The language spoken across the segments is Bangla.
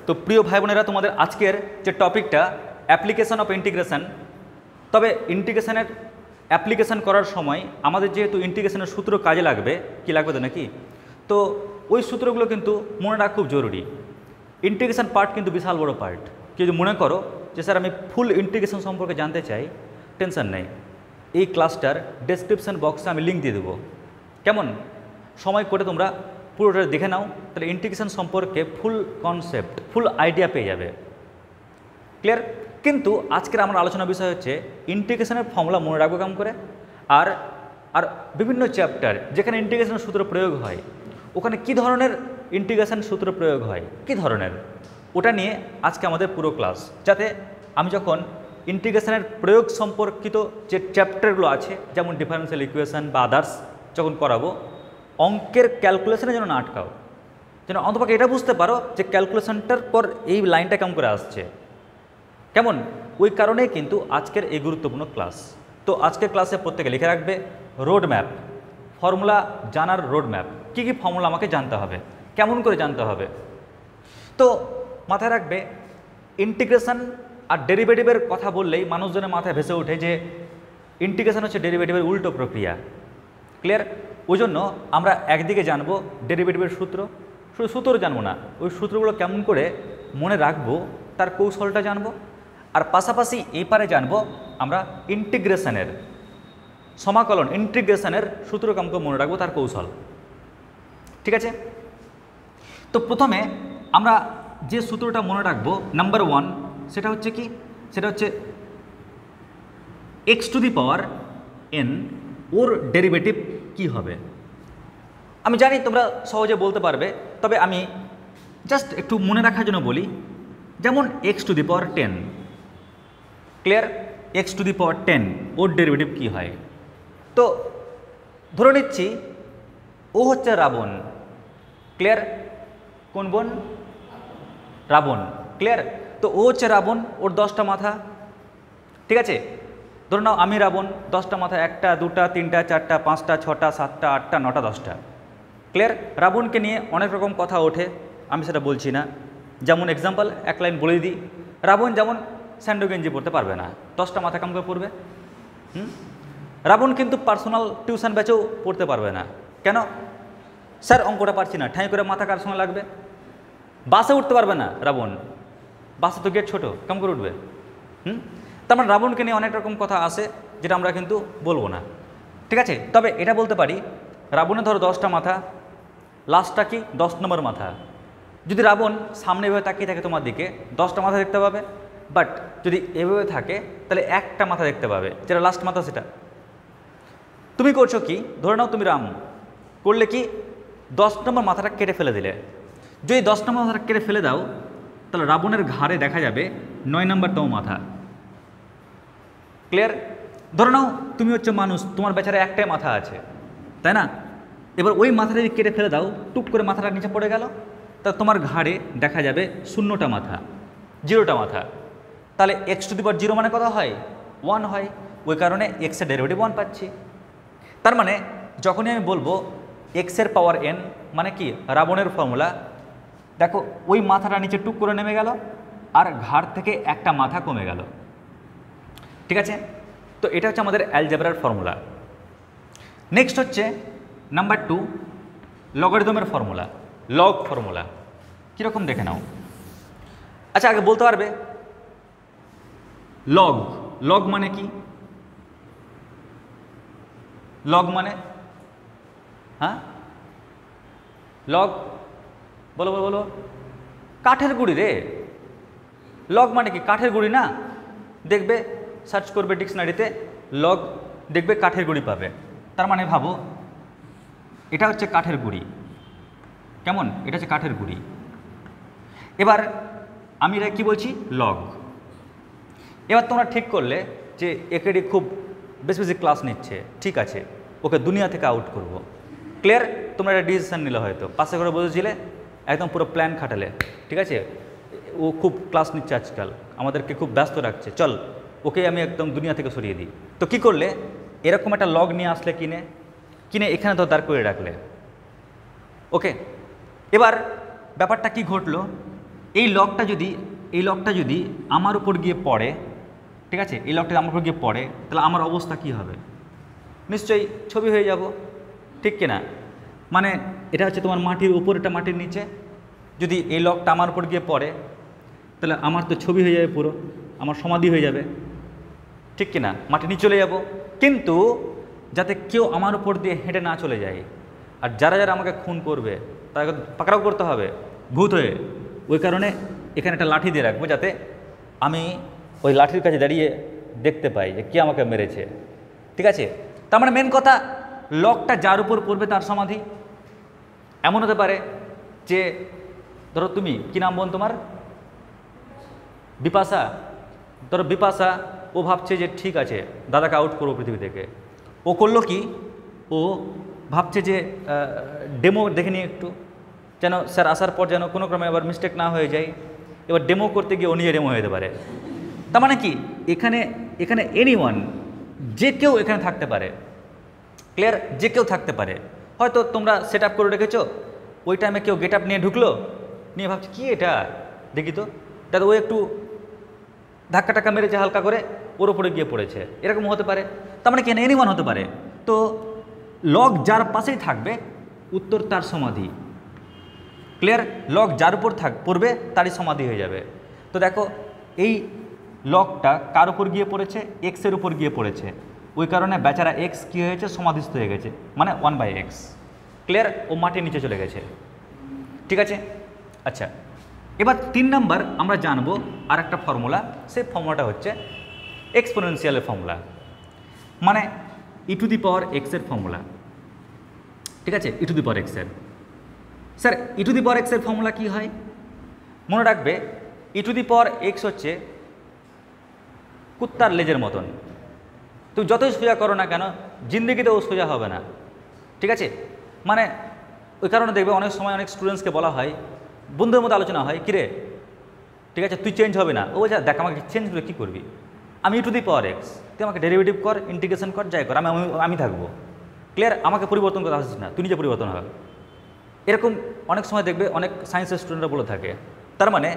তো প্রিয় ভাই বোনেরা, তোমাদের আজকের যে টপিকটা অ্যাপ্লিকেশন অফ ইন্টিগ্রেশন। তবে ইন্টিগ্রেশনের অ্যাপ্লিকেশন করার সময় আমাদের যেহেতু ইন্টিগ্রেশনের সূত্র কাজে লাগবে, কি লাগবে তো নাকি? তো ওই সূত্রগুলো কিন্তু মনে রাখা খুব জরুরি। ইন্টিগ্রেশন পার্ট কিন্তু বিশাল বড় পার্ট। যদি মনে করো যে স্যার আমি ফুল ইন্টিগ্রেশন সম্পর্কে জানতে চাই, টেনশন নেই, এই ক্লাসটার ডেসক্রিপশন বক্সে আমি লিঙ্ক দিয়ে দেবো। কেমন? সময় করে তোমরা পুরোটা দেখে নাও, তাহলে ইন্টিগ্রেশন সম্পর্কে ফুল কনসেপ্ট, ফুল আইডিয়া পেয়ে যাবে। ক্লিয়ার? কিন্তু আজকের আমার আলোচনার বিষয় হচ্ছে ইন্টিগ্রেশনের ফর্মুলা মনে রাখবো কেমন করে, আর আর বিভিন্ন চ্যাপ্টার যেখানে ইন্টিগ্রেশনের সূত্র প্রয়োগ হয় ওখানে কি ধরনের ইন্টিগ্রেশন সূত্র প্রয়োগ হয়, কি ধরনের, ওটা নিয়ে আজকে আমাদের পুরো ক্লাস। যাতে আমি যখন ইন্টিগ্রেশনের প্রয়োগ সম্পর্কিত যে চ্যাপ্টারগুলো আছে, যেমন ডিফারেন্সিয়াল ইকুয়েশন বা আদার্স, যখন করাবো অঙ্কের ক্যালকুলেশনে যেন না আটকাও, যেন অন্তপক্ষে এটা বুঝতে পারো যে ক্যালকুলেশনটার পর এই লাইনটা কেমন করে আসছে। কেমন? ওই কারণেই কিন্তু আজকের এই গুরুত্বপূর্ণ ক্লাস। তো আজকের ক্লাসে প্রত্যেকে লিখে রাখবে রোড ম্যাপ, ফর্মুলা জানার রোড ম্যাপ। কী কী ফর্মুলা আমাকে জানতে হবে, কেমন করে জানতে হবে। তো মাথায় রাখবে ইন্টিগ্রেশন আর ডেরিভেটিভের কথা বললেই মানুষজনের মাথায় ভেসে ওঠে যে ইন্টিগ্রেশন হচ্ছে ডেরিভেটিভের উল্টো প্রক্রিয়া। ক্লিয়ার? ওই জন্য আমরা একদিকে জানবো ডেরিভেটিভের সূত্র, শুধু সূত্র জানবো না, ওই সূত্রগুলো কেমন করে মনে রাখবো তার কৌশলটা জানবো। আর পাশাপাশি এই পারে জানবো আমরা ইন্টিগ্রেশনের সমাকলন, ইন্টিগ্রেশনের সূত্র কেমন করে মনে রাখবো তার কৌশল। ঠিক আছে? তো প্রথমে আমরা যে সূত্রটা মনে রাখবো নাম্বার 1, সেটা হচ্ছে কি? সেটা হচ্ছে x⁴n ওর ডেরিভেটিভ কি হবে। আমি জানি তোমরা সহজে বলতে পারবে, তবে আমি জাস্ট একটু মনে রাখার জন্য বলি। যেমন x⁴10, ক্লিয়ার? x⁴10 ওর ডেরিভেটিভ কি হয়? তো ধরে নিচ্ছি ও হচ্ছে রাবণ। ক্লিয়ার? কোন বোন? রাবণ। ক্লিয়ার? তো ও হচ্ছে রাবণ, ওর 10টা মাথা। ঠিক আছে? ধরে নাও আমি রাবণ, 10টা মাথা, 1টা 2টা 3টা 4টা 5টা 6টা 7টা 8টা 9টা 10টা। ক্লিয়ার? রাবণকে নিয়ে অনেক রকম কথা ওঠে, আমি সেটা বলছি না। যেমন এক্সাম্পল এক লাইন বলে দিই, রাবণ যেমন স্যান্ডো গেঞ্জি পড়তে পারবে না, 10টা মাথা কেমন করে পড়বে? রাবণ কিন্তু পার্সোনাল টিউশন ব্যাচেও পড়তে পারবে না। কেন? স্যার অঙ্কটা পারছি না, ঠাঁই করে মাথা কার সঙ্গে লাগবে? বাসে উঠতে পারবে না রাবণ, বাসে তো গেট ছোটো, কেমন করে উঠবে? তার মানে রাবণকে নিয়ে অনেক রকম কথা আসে, যেটা আমরা কিন্তু বলবো না। ঠিক আছে? তবে এটা বলতে পারি রাবণের ধরো 10টা মাথা, লাস্টটা কি 10 নম্বর মাথা। যদি রাবণ সামনে এভাবে তাকিয়ে থাকে তোমার দিকে, 10টা মাথা দেখতে পাবে, বাট যদি এভাবে থাকে তাহলে একটা মাথা দেখতে পাবে, যেটা লাস্ট মাথা। সেটা তুমি করছো কি, ধরে নাও তুমি রাম, করলে কি 10 নম্বর মাথাটা কেটে ফেলে দিলে। যদি 10 নম্বর মাথাটা কেটে ফেলে দাও তাহলে রাবণের ঘাড়ে দেখা যাবে 9 নম্বরতম মাথা। ক্লিয়ার? ধরে নাও তুমি হচ্ছে মানুষ, তোমার বেচারা একটাই মাথা আছে, তাই না? এবার ওই মাথাটা যদি কেটে ফেলে দাও, টুক করে মাথাটা নিচে পড়ে গেল, তা তোমার ঘাড়ে দেখা যাবে 0টা মাথা, 0টা মাথা। তাহলে x⁴0 মানে কত হয়? 1 হয়। ওই কারণে এক্সের ডেরিভেটিভ 1 পাচ্ছি। তার মানে যখনই আমি বলবো এক্সের পাওয়ার n, মানে কি রাবণের ফর্মুলা, দেখো ওই মাথাটা নিচে টুক করে নেমে গেল আর ঘাড় থেকে একটা মাথা কমে গেল। ঠিক আছে? তো এটা হচ্ছে আমাদের অ্যালজেব্রার ফর্মুলা। নেক্সট হচ্ছে নাম্বার 2, লগারিদমের ফর্মুলা, লগ ফর্মুলা। কীরকম দেখে নাও। আচ্ছা আগে বলতে পারবে লগ, লগ মানে কি? লগ মানে, হ্যাঁ লগ বলো বলো বলো। কাঠের গুঁড়ি রে। লগ মানে কি? কাঠের গুঁড়ি না? দেখবে সার্চ করবে ডিকশনারিতে লগ, দেখবে কাঠের গুঁড়ি পাবে। তার মানে ভাবো এটা হচ্ছে কাঠের গুঁড়ি। কেমন? এটা হচ্ছে কাঠের গুঁড়ি। এবার আমি এটা কী বলছি? লগ। এবার তোমরা ঠিক করলে যে একেডি খুব বেশি বেশি ক্লাস নিচ্ছে, ঠিক আছে, ওকে দুনিয়া থেকে আউট করব। ক্লিয়ার? তোমরা একটা ডিসিশন নিলে, হয়তো পাশে করে বসেছিলে, একদম পুরো প্ল্যান খাটালে, ঠিক আছে, ও খুব ক্লাস নিচ্ছে আজকাল, আমাদেরকে খুব ব্যস্ত রাখছে, চল ওকে আমি একদম দুনিয়া থেকে সরিয়ে দিই। তো কি করলে? এরকম একটা লগ নিয়ে আসলে, কিনে এখানে তো দাঁড় করে রাখলে। ওকে, এবার ব্যাপারটা কি ঘটলো? এই লকটা যদি আমার উপর গিয়ে পড়ে, ঠিক আছে, এই লকটা আমার উপর গিয়ে পড়ে, তাহলে আমার অবস্থা কি হবে? নিশ্চয়ই ছবি হয়ে যাব, ঠিক কিনা? মানে এটা হচ্ছে তোমার মাটির উপর, এটা মাটির নিচে। যদি এই লকটা আমার উপর গিয়ে পড়ে তাহলে আমার তো ছবি হয়ে যাবে, পুরো আমার সমাধি হয়ে যাবে, ঠিক কিনা? মাটির নিচে চলে যাব। কিন্তু যাতে কেউ আমার উপর দিয়ে হেঁটে না চলে যায়, আর যারা যারা আমাকে খুন করবে তাকে পাকড়াও করতে হবে ভূত হয়ে। ওই কারণে এখানে একটা লাঠি দিয়ে রাখবো, যাতে আমি ওই লাঠির কাছে দাঁড়িয়ে দেখতে পাই যে কে আমাকে মেরেছে, ঠিক আছে? তার মানে মেন কথা, লকটা যার উপর পড়বে তার সমাধি। এমন হতে পারে যে ধরো তুমি, কি নাম বোন তোমার? বিপাশা। ধরো বিপাশা, ও ভাবছে যে ঠিক আছে দাদাকে আউট করবো পৃথিবী থেকে। ও করলো কি, ও ভাবছে যে ডেমো দেখে নিই একটু, যেন স্যার আসার পর যেন কোনো ক্রমে আবার মিস্টেক না হয়ে যায়। এবার ডেমো করতে গিয়ে ও নিজে ডেমো হয়ে যেতে পারে। তার মানে কি, এখানে এনিওয়ান, যে কেউ এখানে থাকতে পারে। ক্লিয়ার? যে কেউ থাকতে পারে। হয়তো তোমরা সেট আপ করে রেখেছো, ওই টাইমে কেউ গেট আপ নিয়ে ঢুকলো, নিয়ে ভাবছে কি এটা দেখি তো, তাহলে ও একটু ধাক্কা টাক্কা মেরেছে হালকা করে, ওর ওপরে গিয়ে পড়েছে, এরকম হতে পারে। তার মানে কেন এনিওয়ান হতে পারে। তো লক যার পাশেই থাকবে উত্তর তার সমাধি। ক্লিয়ার? লক যার উপর পড়বে তারই সমাধি হয়ে যাবে। তো দেখো এই লকটা কার উপর গিয়ে পড়েছে? এক্সের উপর গিয়ে পড়েছে। ওই কারণে বেচারা এক্স কী হয়েছে? সমাধিস্থ হয়ে গেছে, মানে 1/x। ক্লিয়ার? ও মাটির নিচে চলে গেছে, ঠিক আছে? আচ্ছা, এবার 3 নম্বর আমরা জানবো আর একটা ফর্মুলা। সেই ফর্মুলাটা হচ্ছে এক্সপোনেনশিয়ালের ফর্মুলা, মানে e⁴x এর ফর্মুলা, ঠিক আছে? e⁴x এর। স্যার e⁴x এর ফর্মুলা কি হয়? মনে রাখবে e⁴x হচ্ছে কুত্তার লেজের মতন। তুমি যতই সোজা করো না কেন, জিন্দগিতেও সোজা হবে না, ঠিক আছে? মানে ওই কারণে দেখবে অনেক সময় অনেক স্টুডেন্টসকে বলা হয়, বন্ধুদের মধ্যে আলোচনা হয়, কিরে ঠিক আছে তুই চেঞ্জ হবে না, ও বলছে দেখ আমাকে চেঞ্জ করে কী করবি, আমি e⁴x, তুই আমাকে ডেরিভেটিভ কর, ইন্টিগ্রেশন কর, যাই কর, আমি থাকবো। ক্লিয়ার? আমাকে পরিবর্তন করতে আসছিস না, তুই নিজে পরিবর্তন হবে। এরকম অনেক সময় দেখবে অনেক সায়েন্সের স্টুডেন্টরা বলে থাকে। তার মানে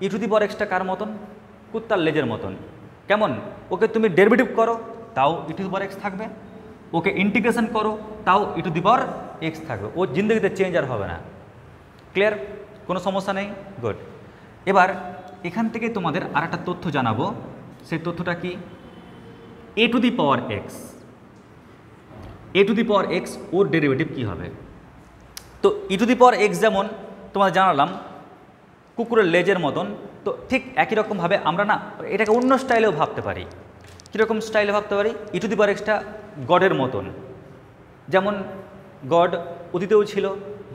e⁴xটা কার মতন? কুত্তার লেজের মতন। কেমন? ওকে তুমি ডেরিভেটিভ করো তাও e⁴x থাকবে, ওকে ইন্টিগ্রেশন করো তাও e⁴x থাকবে, ও জিন্দগিতে চেঞ্জ আর হবে না। ক্লিয়ার? কোনো সমস্যা নেই? গুড। এবার এখান থেকে তোমাদের আর একটা তথ্য জানাবো। সেই তথ্যটা কি? a⁴x ওর ডেরিভেটিভ কী হবে? তো e⁴x যেমন তোমাদের জানালাম কুকুরের লেজের মতন, তো ঠিক একই রকমভাবে আমরা না এটাকে অন্য স্টাইলেও ভাবতে পারি। কীরকম স্টাইলে ভাবতে পারি? e⁴xটা গডের মতন। যেমন গড অতীতেও ছিল,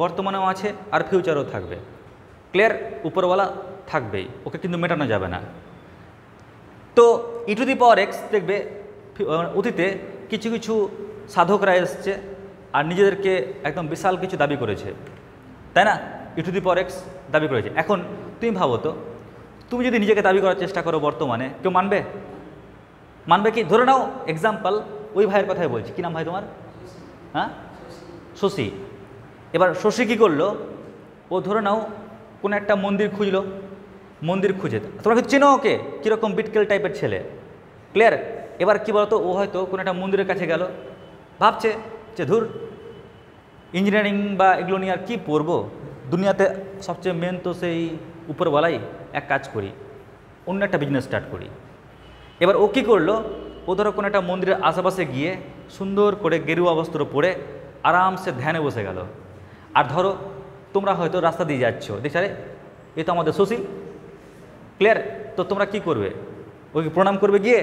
বর্তমানেও আছে, আর ফিউচারও থাকবে। ক্লিয়ার? উপরওয়ালা থাকবেই, ওকে কিন্তু মেটানো যাবে না। তো e⁴x দেখবে অতীতে কিছু কিছু সাধকরা এসছে আর নিজেদেরকে একদম বিশাল কিছু দাবি করেছে, তাই না? e⁴x দাবি করেছে। এখন তুমি ভাবো তো, তুমি যদি নিজেকে দাবি করার চেষ্টা করো বর্তমানে, কেউ মানবে? মানবে কি? ধরে নাও এক্সাম্পল, ওই ভাইয়ের কথাই বলছি, কী নাম ভাই তোমার? হ্যাঁ, শশী। এবার শশী কী করলো? ও ধরে নাও কোনো একটা মন্দির খুঁজলো, মন্দির খুঁজে, তোমরা কি চেনো ওকে? কীরকম বিটকেল টাইপের ছেলে। ক্লিয়ার? এবার কী বলতো, ও হয়তো কোনো একটা মন্দিরের কাছে গেল, ভাবছে যে ধুর ইঞ্জিনিয়ারিং বা এগুলো নিয়ে আর কী পড়বো, দুনিয়াতে সবচেয়ে মেন তো সেই উপরওয়ালাই, এক কাজ করি অন্য একটা বিজনেস স্টার্ট করি। এবার ও কী করলো? ও ধরো কোনো একটা মন্দিরের আশেপাশে গিয়ে সুন্দর করে গেরুয়া বস্ত্র পরে আরামসে ধ্যানে বসে গেল। আর ধরো তোমরা হয়তো রাস্তা দিয়ে যাচ্ছ, দেখছো আরে এ তো আমাদের শশী। ক্লিয়ার? তো তোমরা কি করবে? ওকে প্রণাম করবে গিয়ে?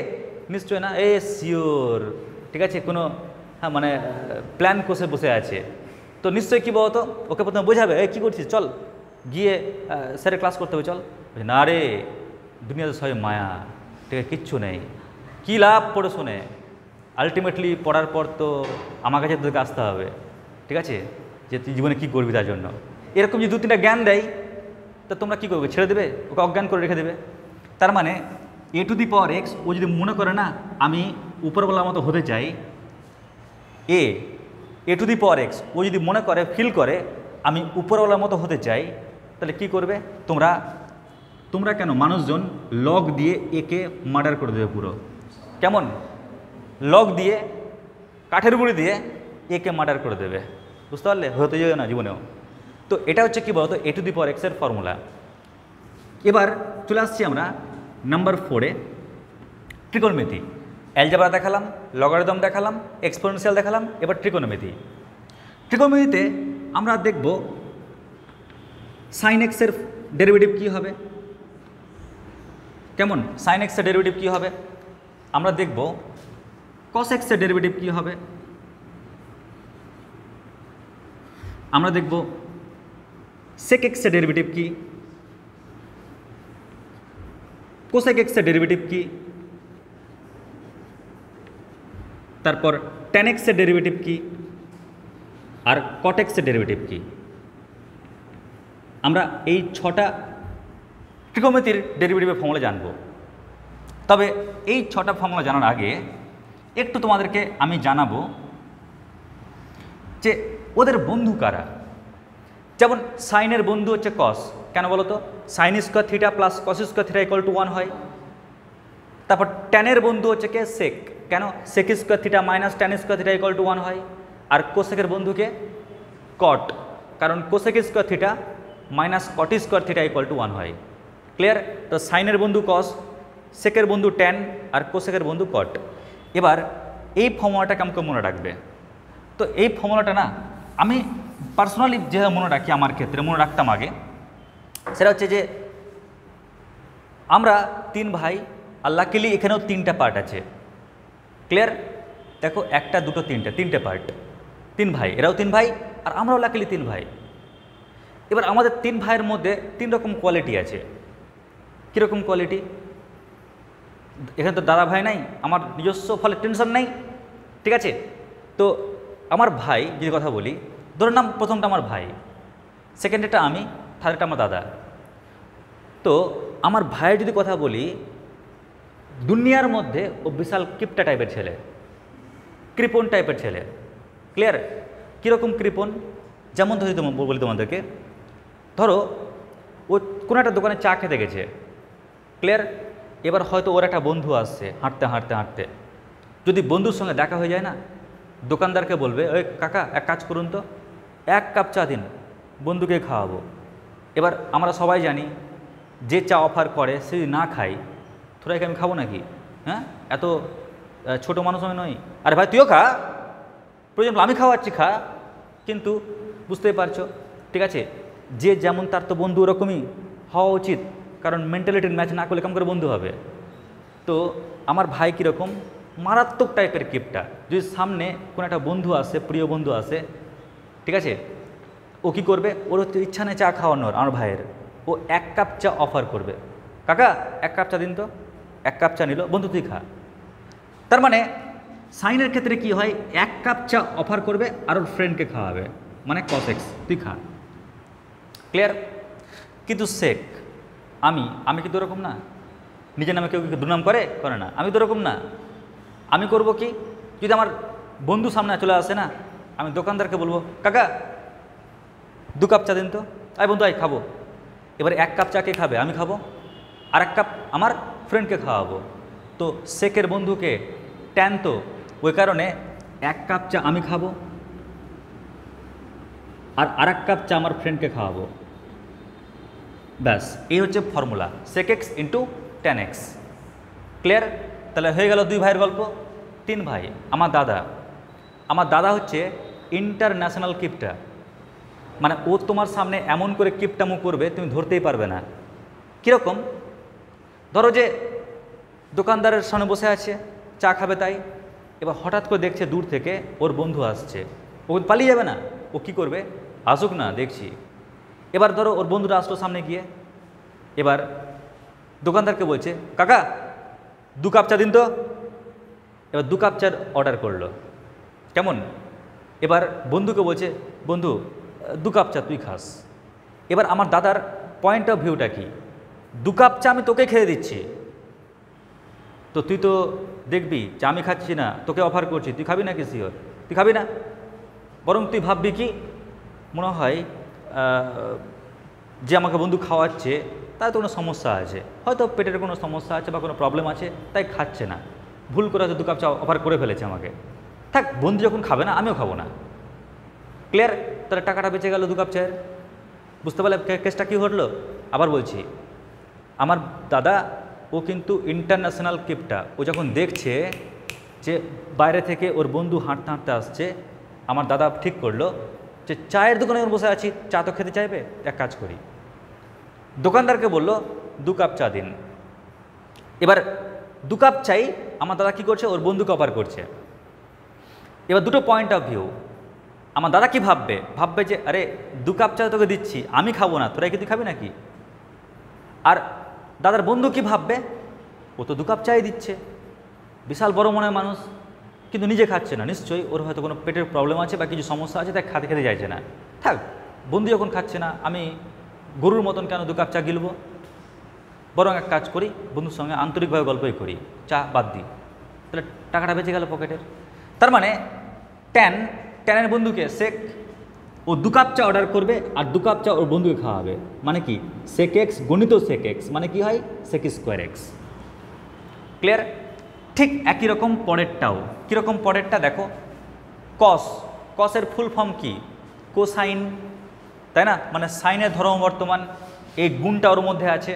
নিশ্চয় না। এ শিওর, ঠিক আছে, কোনো হ্যাঁ মানে প্ল্যান কষে বসে আছে, তো নিশ্চয়ই কী বলতো, ওকে প্রথমে বোঝাবে, এ কী করছিস, চল গিয়ে স্যারের ক্লাস করতে হবে, চল। না রে, দুনিয়াতে সবাই মায়া, ঠিক আছে, কিচ্ছু নেই, কী লাভ পড়ে শুনে, আলটিমেটলি পড়ার পর তো আমার কাছে তোদেরকে আসতে হবে, ঠিক আছে, যে তুই জীবনে কী করবি তার জন্য। এরকম যে 2-3টা জ্ঞান দেয়, তা তোমরা কী করবে? ছেড়ে দেবে? ওকে অজ্ঞান করে রেখে দেবে? তার মানে a⁴x ও যদি মনে করে না আমি উপরওয়ালার মতো হতে চাই, a⁴x ও যদি মনে করে, ফিল করে আমি উপরওয়ালার মতো হতে চাই, তাহলে কি করবে? তোমরা তোমরা কেন মানুষজন লগ দিয়ে একে মার্ডার করে দেবে পুরো, কেমন লগ দিয়ে কাঠের গুঁড়ি দিয়ে একে মার্ডার করে দেবে, বুঝতে পারলে? হতে যাবে না জীবনেও। তো এটা হচ্ছে কি বলতো a two the power x এর ফর্মুলা। এবার চলে আসছি আমরা নাম্বার 4-এ, ত্রিকোণমিতি। অ্যালজেব্রা দেখালাম, লগারিদম দেখালাম, এক্সপোনেনশিয়াল দেখালাম, এবার ত্রিকোণমিতি। ত্রিকোণমিতিতে আমরা দেখব সাইন এক্সের ডেরিভেটিভ কী হবে, কেমন সাইন এক্সের ডেরিভেটিভ কী হবে, আমরা দেখব কস এক্সের ডেরিভেটিভ কী হবে, আমরা দেখব সেক এক্সের ডেরিভেটিভ কী, কোসেক এক্সের ডেরিভেটিভ কী, তারপর ট্যান এক্সের ডেরিভেটিভ কী, আর কট এক্সের ডেরিভেটিভ কী। আমরা এই 6টা ত্রিকোণমিতির ডেরিভেটিভের ফর্মুলা জানব। তবে এই 6টা ফর্মুলা জানার আগে একটু তোমাদেরকে আমি জানাবো যে ওদের বন্ধু কারা। যেমন সাইনের বন্ধু হচ্ছে কস, কেন বলো তো? Sine square theta plus cos square theta equal to 1 হয়। তারপর ট্যানের বন্ধু হচ্ছে কে? সেক, কেন? Sec square theta minus tan square theta equal to 1 হয়। আর কোসেকের বন্ধুকে কট, কারণ cosec square theta minus cot square theta equal to 1 হয়। ক্লিয়ার? তো সাইনের বন্ধু কস, সেকের বন্ধু ট্যান, আর কোসেকের বন্ধু কট। এবার এই ফর্মুলাটাকে আমাকে মনে রাখবে। তো এই ফর্মুলাটা না আমি পার্সোনালি যেভাবে মনে রাখি, আমার ক্ষেত্রে মনে রাখতাম আগে, সেটা হচ্ছে যে আমরা 3 ভাই, আর লাকিলি এখানেও 3টা পার্ট আছে। ক্লিয়ার? দেখো 1টা 2টো 3টে পার্ট, 3 ভাই, এরাও 3 ভাই, আর আমরাও লাকিলি 3 ভাই। এবার আমাদের 3 ভাইয়ের মধ্যে 3 রকম কোয়ালিটি আছে। কীরকম কোয়ালিটি? এখানে তো দাদা ভাই নাই, আমার নিজস্ব, ফলে টেনশন নাই, ঠিক আছে? তো আমার ভাই যদি কথা বলি, ধরে নাম প্রথমটা আমার ভাই, সেকেন্ডটা আমি, থার্ডটা আমার দাদা। তো আমার ভাইয়ের যদি কথা বলি, দুনিয়ার মধ্যে ও বিশাল কিপটা টাইপের ছেলে, কৃপণ টাইপের ছেলে। ক্লিয়ার? কীরকম কৃপণ? যেমন ধরি বলি তোমাদেরকে, ধরো ও কোনো একটা দোকানে চা খেতে গেছে। ক্লিয়ার? এবার হয়তো ওর একটা বন্ধু আসছে, হাঁটতে হাঁটতে হাঁটতে, যদি বন্ধুর সঙ্গে দেখা হয়ে যায় না, দোকানদারকে বলবে, ওই কাকা এক কাজ করুন তো, 1 কাপ চা দিন, বন্ধুকে খাওয়াবো। এবার আমরা সবাই জানি যে চা অফার করে সে যদি না খাই, তোরাকে আমি খাবো নাকি? হ্যাঁ, এত ছোটো মানুষ আমি নই। আরে ভাই তুইও খা, প্রয়োজন আমি খাওয়াচ্ছি, খা। কিন্তু বুঝতেই পারছো, ঠিক আছে, যে যেমন তার তো বন্ধু ওরকমই হওয়া উচিত, কারণ মেন্টালিটির ম্যাচ না করলে কেমন করে বন্ধু হবে? তো আমার ভাই কীরকম মারাত্মক টাইপের কিপটা। যদি সামনে কোনো একটা বন্ধু আসে, প্রিয় বন্ধু আসে, ঠিক আছে, ও কী করবে? ওর হচ্ছে ইচ্ছা নেই চা খাওয়ানোর, আমার ভাইয়ের, ও 1 কাপ চা অফার করবে, কাকা 1 কাপ চা দিন তো। 1 কাপ চা নিল, বন্ধু তুই খা। তার মানে সাইনের ক্ষেত্রে কি হয়? 1 কাপ চা অফার করবে আর ওর ফ্রেন্ডকে খাওয়াবে, মানে কস এক্স, তুই খা। ক্লিয়ার? কিন্তু সেক, আমি কিন্তু ওরকম না। নিজের নামে কেউ দুর্নাম করে না, আমি তো ওরকম না। আমি করব কি? যদি আমার বন্ধু সামনে চলে আসে না, আমি দোকানদারকে বলবো, কাকা 2 কাপ চা দিন তো। আয় বন্ধু আয় খাবো। এবারে 1 কাপ চা কে খাবে? আমি খাবো, আর 1 কাপ আমার ফ্রেন্ডকে খাওয়াবো। তো সেকের বন্ধুকে ট্যান, তো ওই কারণে 1 কাপ চা আমি খাবো, আর 1 কাপ চা আমার ফ্রেন্ডকে খাওয়াবো। ব্যাস, এই হচ্ছে formula, sec X into tan X. Clear? তাহলে হয়ে গেল 2 ভাইয়ের গল্প। 3 ভাই, আমার দাদা হচ্ছে ইন্টারন্যাশনাল কিপটা, মানে ও তোমার সামনে এমন করে কিপটামো করবে তুমি ধরতেই পারবে না। কীরকম? ধরো যে দোকানদারের সামনে বসে আছে, চা খাবে তাই, এবার হঠাৎ করে দেখছে দূর থেকে ওর বন্ধু আসছে, ও পালিয়ে যাবে না, ও কী করবে? আসুক না দেখছি। এবার ধরো ওর বন্ধুরা আসলো সামনে গিয়ে, এবার দোকানদারকে বলছে, কাকা 2 কাপ চা দিন তো। এবার 2 কাপ চার অর্ডার করলো, কেমন? এবার বন্ধুকে বলছে, বন্ধু 2 কাপ চা তুই খাস। এবার আমার দাদার পয়েন্ট অফ ভিউটা কি? 2 কাপ চা আমি তোকে খেয়ে দিচ্ছি, তো তুই তো দেখবি চা আমি খাচ্ছি না, তোকে অফার করছি, তুই খাবি না? কি শিওর তুই খাবি না? বরং তুই ভাববি কি, মনে হয় যে আমাকে বন্ধু খাওয়াচ্ছে তার তো কোনো সমস্যা আছে, হয়তো পেটের কোনো সমস্যা আছে বা কোনো প্রবলেম আছে, তাই খাচ্ছে না। ভুল করে হয়তো 2 কাপ চা অফার করে ফেলেছে আমাকে, থাক বন্ধু যখন খাবে না আমিও খাবো না। ক্লিয়ার? তাহলে টাকাটা বেঁচে গেল 2 কাপ চায়ের। বুঝতে পারলে কেসটা কী ঘটলো? আবার বলছি, আমার দাদা ও কিন্তু ইন্টারন্যাশনাল কিপটা। ও যখন দেখছে যে বাইরে থেকে ওর বন্ধু হাঁটতে হাঁটতে আসছে, আমার দাদা ঠিক করলো যে চায়ের দোকানে যখন বসে আছি, চা তো খেতে চাইবে, এক কাজ করি, দোকানদারকে বললো 2 কাপ চা দিন। এবার 2 কাপ চাই আমার দাদা কী করছে, ওর বন্ধুকে অফার করছে। এবার দুটো পয়েন্ট অফ ভিউ। আমার দাদা কি ভাববে? ভাববে যে আরে 2 কাপ চা তোকে দিচ্ছি, আমি খাবো না, তোরা কি তুই খাবি নাকি? আর দাদার বন্ধু কি ভাববে? ও তো 2 কাপ চাই দিচ্ছে, বিশাল বড় মনের মানুষ, কিন্তু নিজে খাচ্ছে না, নিশ্চয়ই ওর হয়তো কোনো পেটের প্রবলেম আছে বা কিছু সমস্যা আছে, তাই খেতে চাইছে না। থাক, বন্ধু যখন খাচ্ছে না, আমি গরুর মতন কেন 2 কাপ চা গিলবো? বরং এক কাজ করি, বন্ধুর সঙ্গে আন্তরিকভাবে গল্পই করি, চা বাদ দিই, তাহলে টাকাটা বেঁচে গেল পকেটের। তার মানে ট্যানের বন্ধুকে সেক, ও 2 কাপ চা অর্ডার করবে আর 2 কাপ চা ওর বন্ধুকে খাওয়াবে, মানে কি সেক এক্স গণিত সেক এক্স মানে কি হয় সেক স্কোয়ার এক্স। ক্লিয়ার? ঠিক একই রকম পরেরটাও। কীরকম পরেরটা দেখো, কসের ফুল ফর্ম কি? কোসাইন, তাই না? মানে সাইনের ধর্ম বর্তমান, এই গুণটা ওর মধ্যে আছে।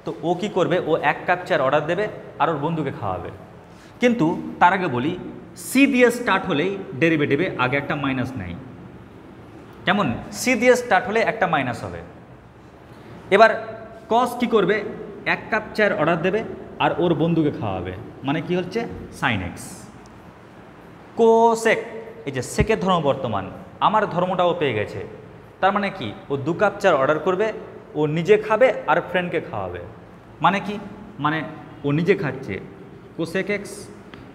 তো ও কি করবে, ও 1 কাপ চার অর্ডার দেবে আর ওর বন্ধুকে খাওয়াবে। কিন্তু তার আগে বলি, সি দিয়ে স্টার্ট হলেই ডেরিভেটিভে আগে একটা মাইনাস নেয়। কেমন? সি দিয়ে স্টার্ট হলে একটা মাইনাস হবে। এবার কস কি করবে, 1 কাপ চার অর্ডার দেবে আর ওর বন্ধুকে খাওয়াবে, মানে কি হচ্ছে সাইন এক্স। কোসেক, এই যে সেকের ধর্ম বর্তমান, আমার ধর্মটাও পেয়ে গেছে। তার মানে কি, ও 2 কাপ চার অর্ডার করবে, ও নিজে খাবে আর ফ্রেন্ডকে খাওয়াবে। মানে কি, মানে ও নিজে খাচ্ছে কোসেক এক্স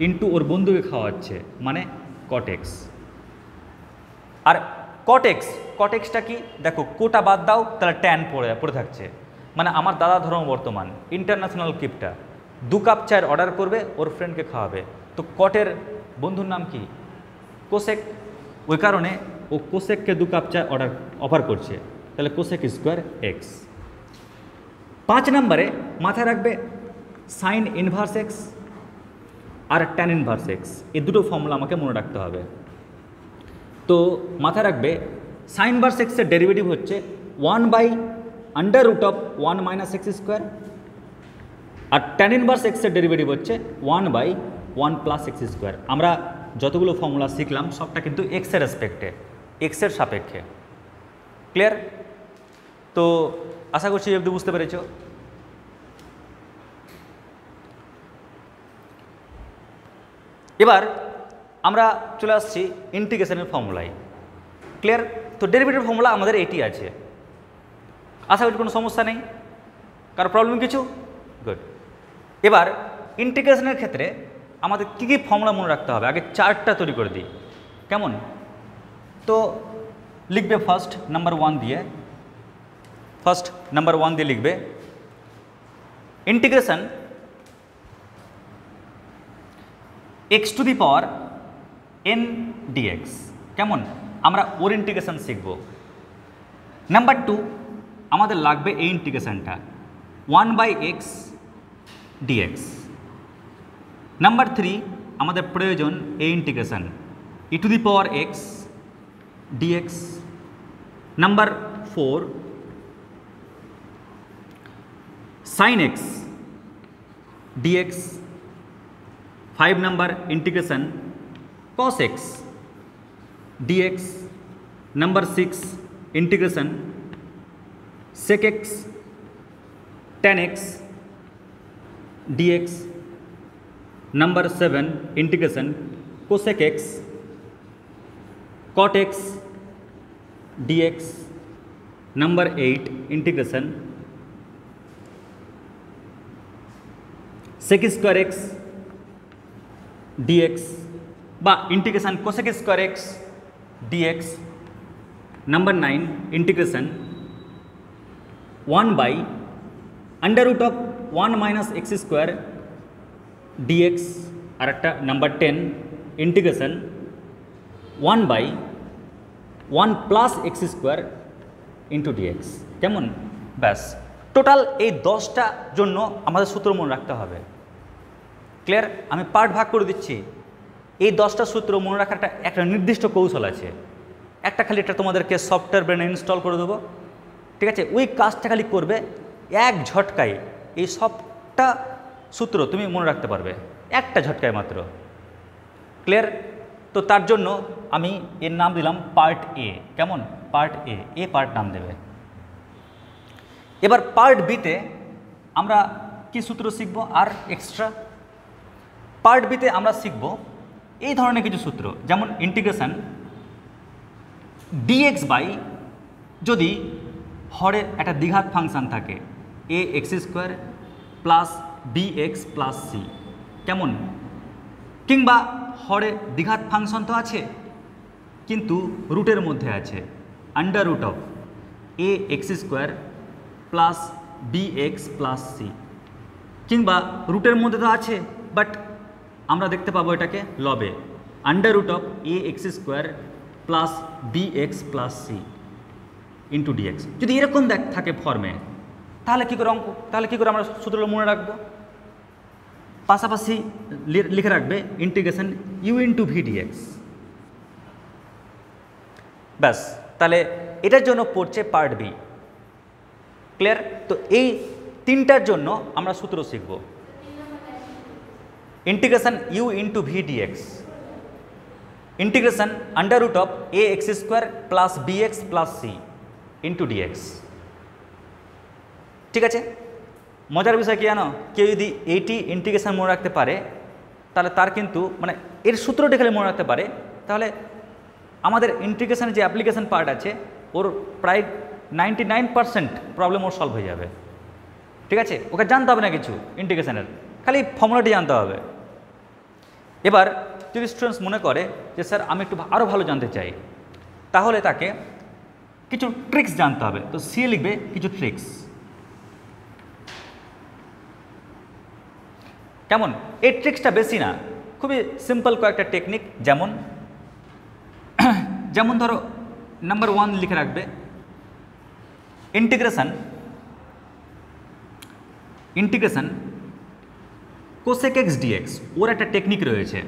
ইন্টু ওর বন্ধুকে খাওয়াচ্ছে, মানে কট এক্স। আর কটেক্সটা কি দেখো, কোটা বাদ দাও, তাহলে ট্যান পড়ে থাকছে। মানে আমার দাদা ধর্ম বর্তমান ইন্টারন্যাশনাল কিপটা 2 কাপ চায়ের অর্ডার করবে, ওর ফ্রেন্ডকে খাওয়াবে। তো কটের বন্ধুর নাম কি? কোসেক। ওই কারণে ও কোসেককে 2 কাপ চা অফার করছে, তাহলে কোসেক স্কোয়ার এক্স। 5 নম্বরে মাথায় রাখবে সাইন ইনভার্স এক্স আর ট্যান ইনভার্স এক্স, এই দুটো ফর্মুলা আমাকে মনে রাখতে হবে। তো মাথায় রাখবে সাইন ইনভার্স এক্সের ডেরিভেটিভ হচ্ছে 1/√1 - x স্কোয়ার, আর ট্যান ইনভার্স এক্সের ডেরিভেটিভ হচ্ছে 1/1 + x স্কোয়ার। আমরা যতগুলো ফর্মুলা শিখলাম সবটা কিন্তু এক্সের রেসপেক্টে, এক্সের সাপেক্ষে। ক্লিয়ার? তো আশা করছি অবধি বুঝতে পেরেছ। এবার আমরা চলে আসছি ইন্টিগ্রেশনের ফর্মুলায়। ক্লিয়ার? তো ডেরিভেটিভ ফর্মুলা আমাদের এটি আছে, আশা করি কোনো সমস্যা নেই, কারো প্রবলেম কিছু? গুড। এবার ইন্টিগ্রেশনের ক্ষেত্রে আমাদের কী কী ফর্মুলা মনে রাখতে হবে, আগে চার্টটা তৈরি করে দিই। কেমন? তো লিখবে ফার্স্ট নাম্বার 1 দিয়ে লিখবে ইন্টিগ্রেশন x⁴n dx। কেমন? আমরা ওর ইন্টিগ্রেশন শিখব। নাম্বার 2 আমাদের লাগবে এই ইন্টিগ্রেশনটা 1/x dx। নাম্বার 3 আমাদের প্রয়োজন এই integration e⁴x dx। Number 4 sin x dx। 5 number integration cos x dx। Number 6 integration sec x tan x dx। Number 7 integration cosec x cot x dx। Number 8 integration sec square x dx বা integration cosec square x dx। Number 9 integration 1/√1 - x square dx। আর একটা number 10 integration 1/1 + x square dx। কেমন? ব্যাস টোটাল এই 10টা জন্য আমাদের সূত্র মনে রাখতে হবে। ক্লিয়ার? আমি পার্ট ভাগ করে দিচ্ছি। এই 10টা সূত্র মনে রাখার একটা নির্দিষ্ট কৌশল আছে। একটা খালি এটা তোমাদেরকে সফটওয়্যার ব্রেনে ইনস্টল করে দেবো, ঠিক আছে? ওই কাজটা খালি করবে, এক ঝটকায় এই সবটা সূত্র তুমি মনে রাখতে পারবে, একটা ঝটকায় মাত্র। ক্লিয়ার? তো তার জন্য আমি এর নাম দিলাম পার্ট এ। কেমন? পার্ট এ পার্ট নাম দেবে। এবার পার্ট বিতে আমরা কি সূত্র শিখব আর এক্সট্রা? পার্ট বিতে আমরা শিখব এই ধরনের কিছু সূত্র, যেমন ইন্টিগ্রেশন ডিএক্স বাই, যদি হরের একটা দ্বিঘাত ফাংশান থাকে a x square plus B x plus c, কেমন? কিংবা হরে দ্বিঘাত ফাংশন তো আছে কিন্তু রুটের মধ্যে আছে, under root of A x square plus B x plus C, কিংবা রুটের মধ্যে তো আছে বাট আমরা দেখতে পাবো এটাকে লবে, under root of A x square plus B x plus C into dx. যদি এরকম থাকে ফর্মে, তাহলে কী করে আমরা সূত্রগুলো মনে রাখবো? পাশাপাশি লিখে রাখবে integration U into V DX. ব্যাস, তাহলে এটার জন্য পড়ছে পার্ট বি। ক্লিয়ার? তো এই তিনটার জন্য আমরা সূত্র শিখব। Integration U into V DX, integration under root of A x square plus B x plus C into dx. ঠিক আছে? মজার বিষয় কি জানো, কেউ যদি এইটি ইন্টিগ্রেশন মনে রাখতে পারে তাহলে তার কিন্তু মানে এর সূত্রটি খালি মনে রাখতে পারে, তাহলে আমাদের ইন্টিগ্রেশনের যে অ্যাপ্লিকেশন পার্ট আছে ওর প্রায় 99% প্রবলেম ওর সলভ হয়ে যাবে। ঠিক আছে? ওকে জানতে হবে না কিছু ইন্টিগ্রেশনের, খালি ফর্মুলাটি জানতে হবে। এবার যদি স্টুডেন্টস মনে করে যে স্যার আমি একটু আরও ভালো জানতে চাই, তাহলে তাকে কিছু ট্রিক্স জানতে হবে। তো সি লিখবে কিছু ট্রিক্স। কেমন? এই ট্রিক্সটা বেশি না, খুবই সিম্পল কয়েকটা টেকনিক। যেমন ধরো নাম্বার 1 লিখে রাখবে ইন্টিগ্রেশন কোসেক এক্স ডিএক্স, ওর একটা টেকনিক রয়েছে।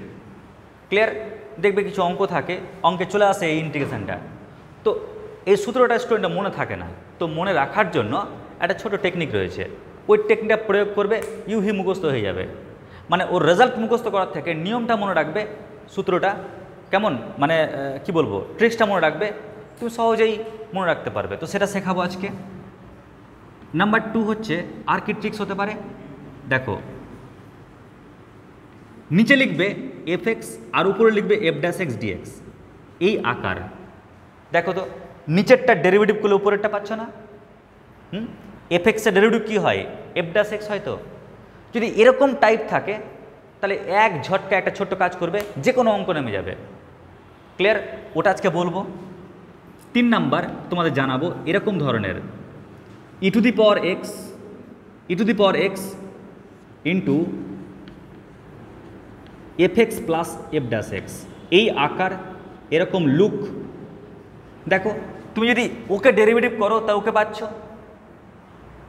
ক্লিয়ার? দেখবে কিছু অঙ্ক থাকে, অঙ্কে চলে আসে এই ইন্টিগ্রেশনটা, তো এই সূত্রটা স্টুডেন্টের মনে থাকে না, তো মনে রাখার জন্য একটা ছোট টেকনিক রয়েছে। ওই টেকনিকটা প্রয়োগ করবে, ইউহি মুখস্থ হয়ে যাবে। মানে ওর রেজাল্ট মুখস্থ করার থেকে নিয়মটা মনে রাখবে, সূত্রটা কেমন মানে কি বলবো, ট্রিক্সটা মনে রাখবে, তুমি সহজেই মনে রাখতে পারবে। তো সেটা শেখাবো আজকে। নাম্বার 2 হচ্ছে আর কি ট্রিক্স হতে পারে, দেখো নিচে লিখবে এফ এক্স আর উপরে লিখবে এফ ড্যাশ এক্স ডিএক্স, এই আকার। দেখো তো নিচেরটা ডেরিভেটিভ করলে উপরেরটা পাচ্ছ না? এফ এক্সের ডেরিভেটিভ কী হয়? এফ ড্যাশ এক্স হয়। তো যদি এরকম টাইপ থাকে তাহলে এক ঝটকা একটা ছোট্ট কাজ করবে, যে কোনো অঙ্ক নেমে যাবে। ক্লিয়ার? ওটা আজকে বলবো। 3 নাম্বার তোমাদের জানাবো এরকম ধরনের e to the power x into f x plus f dash x, এই আকার, এরকম লুক। দেখো তুমি যদি ওকে ডেরিভেটিভ করো তা ওকে পাচ্ছ।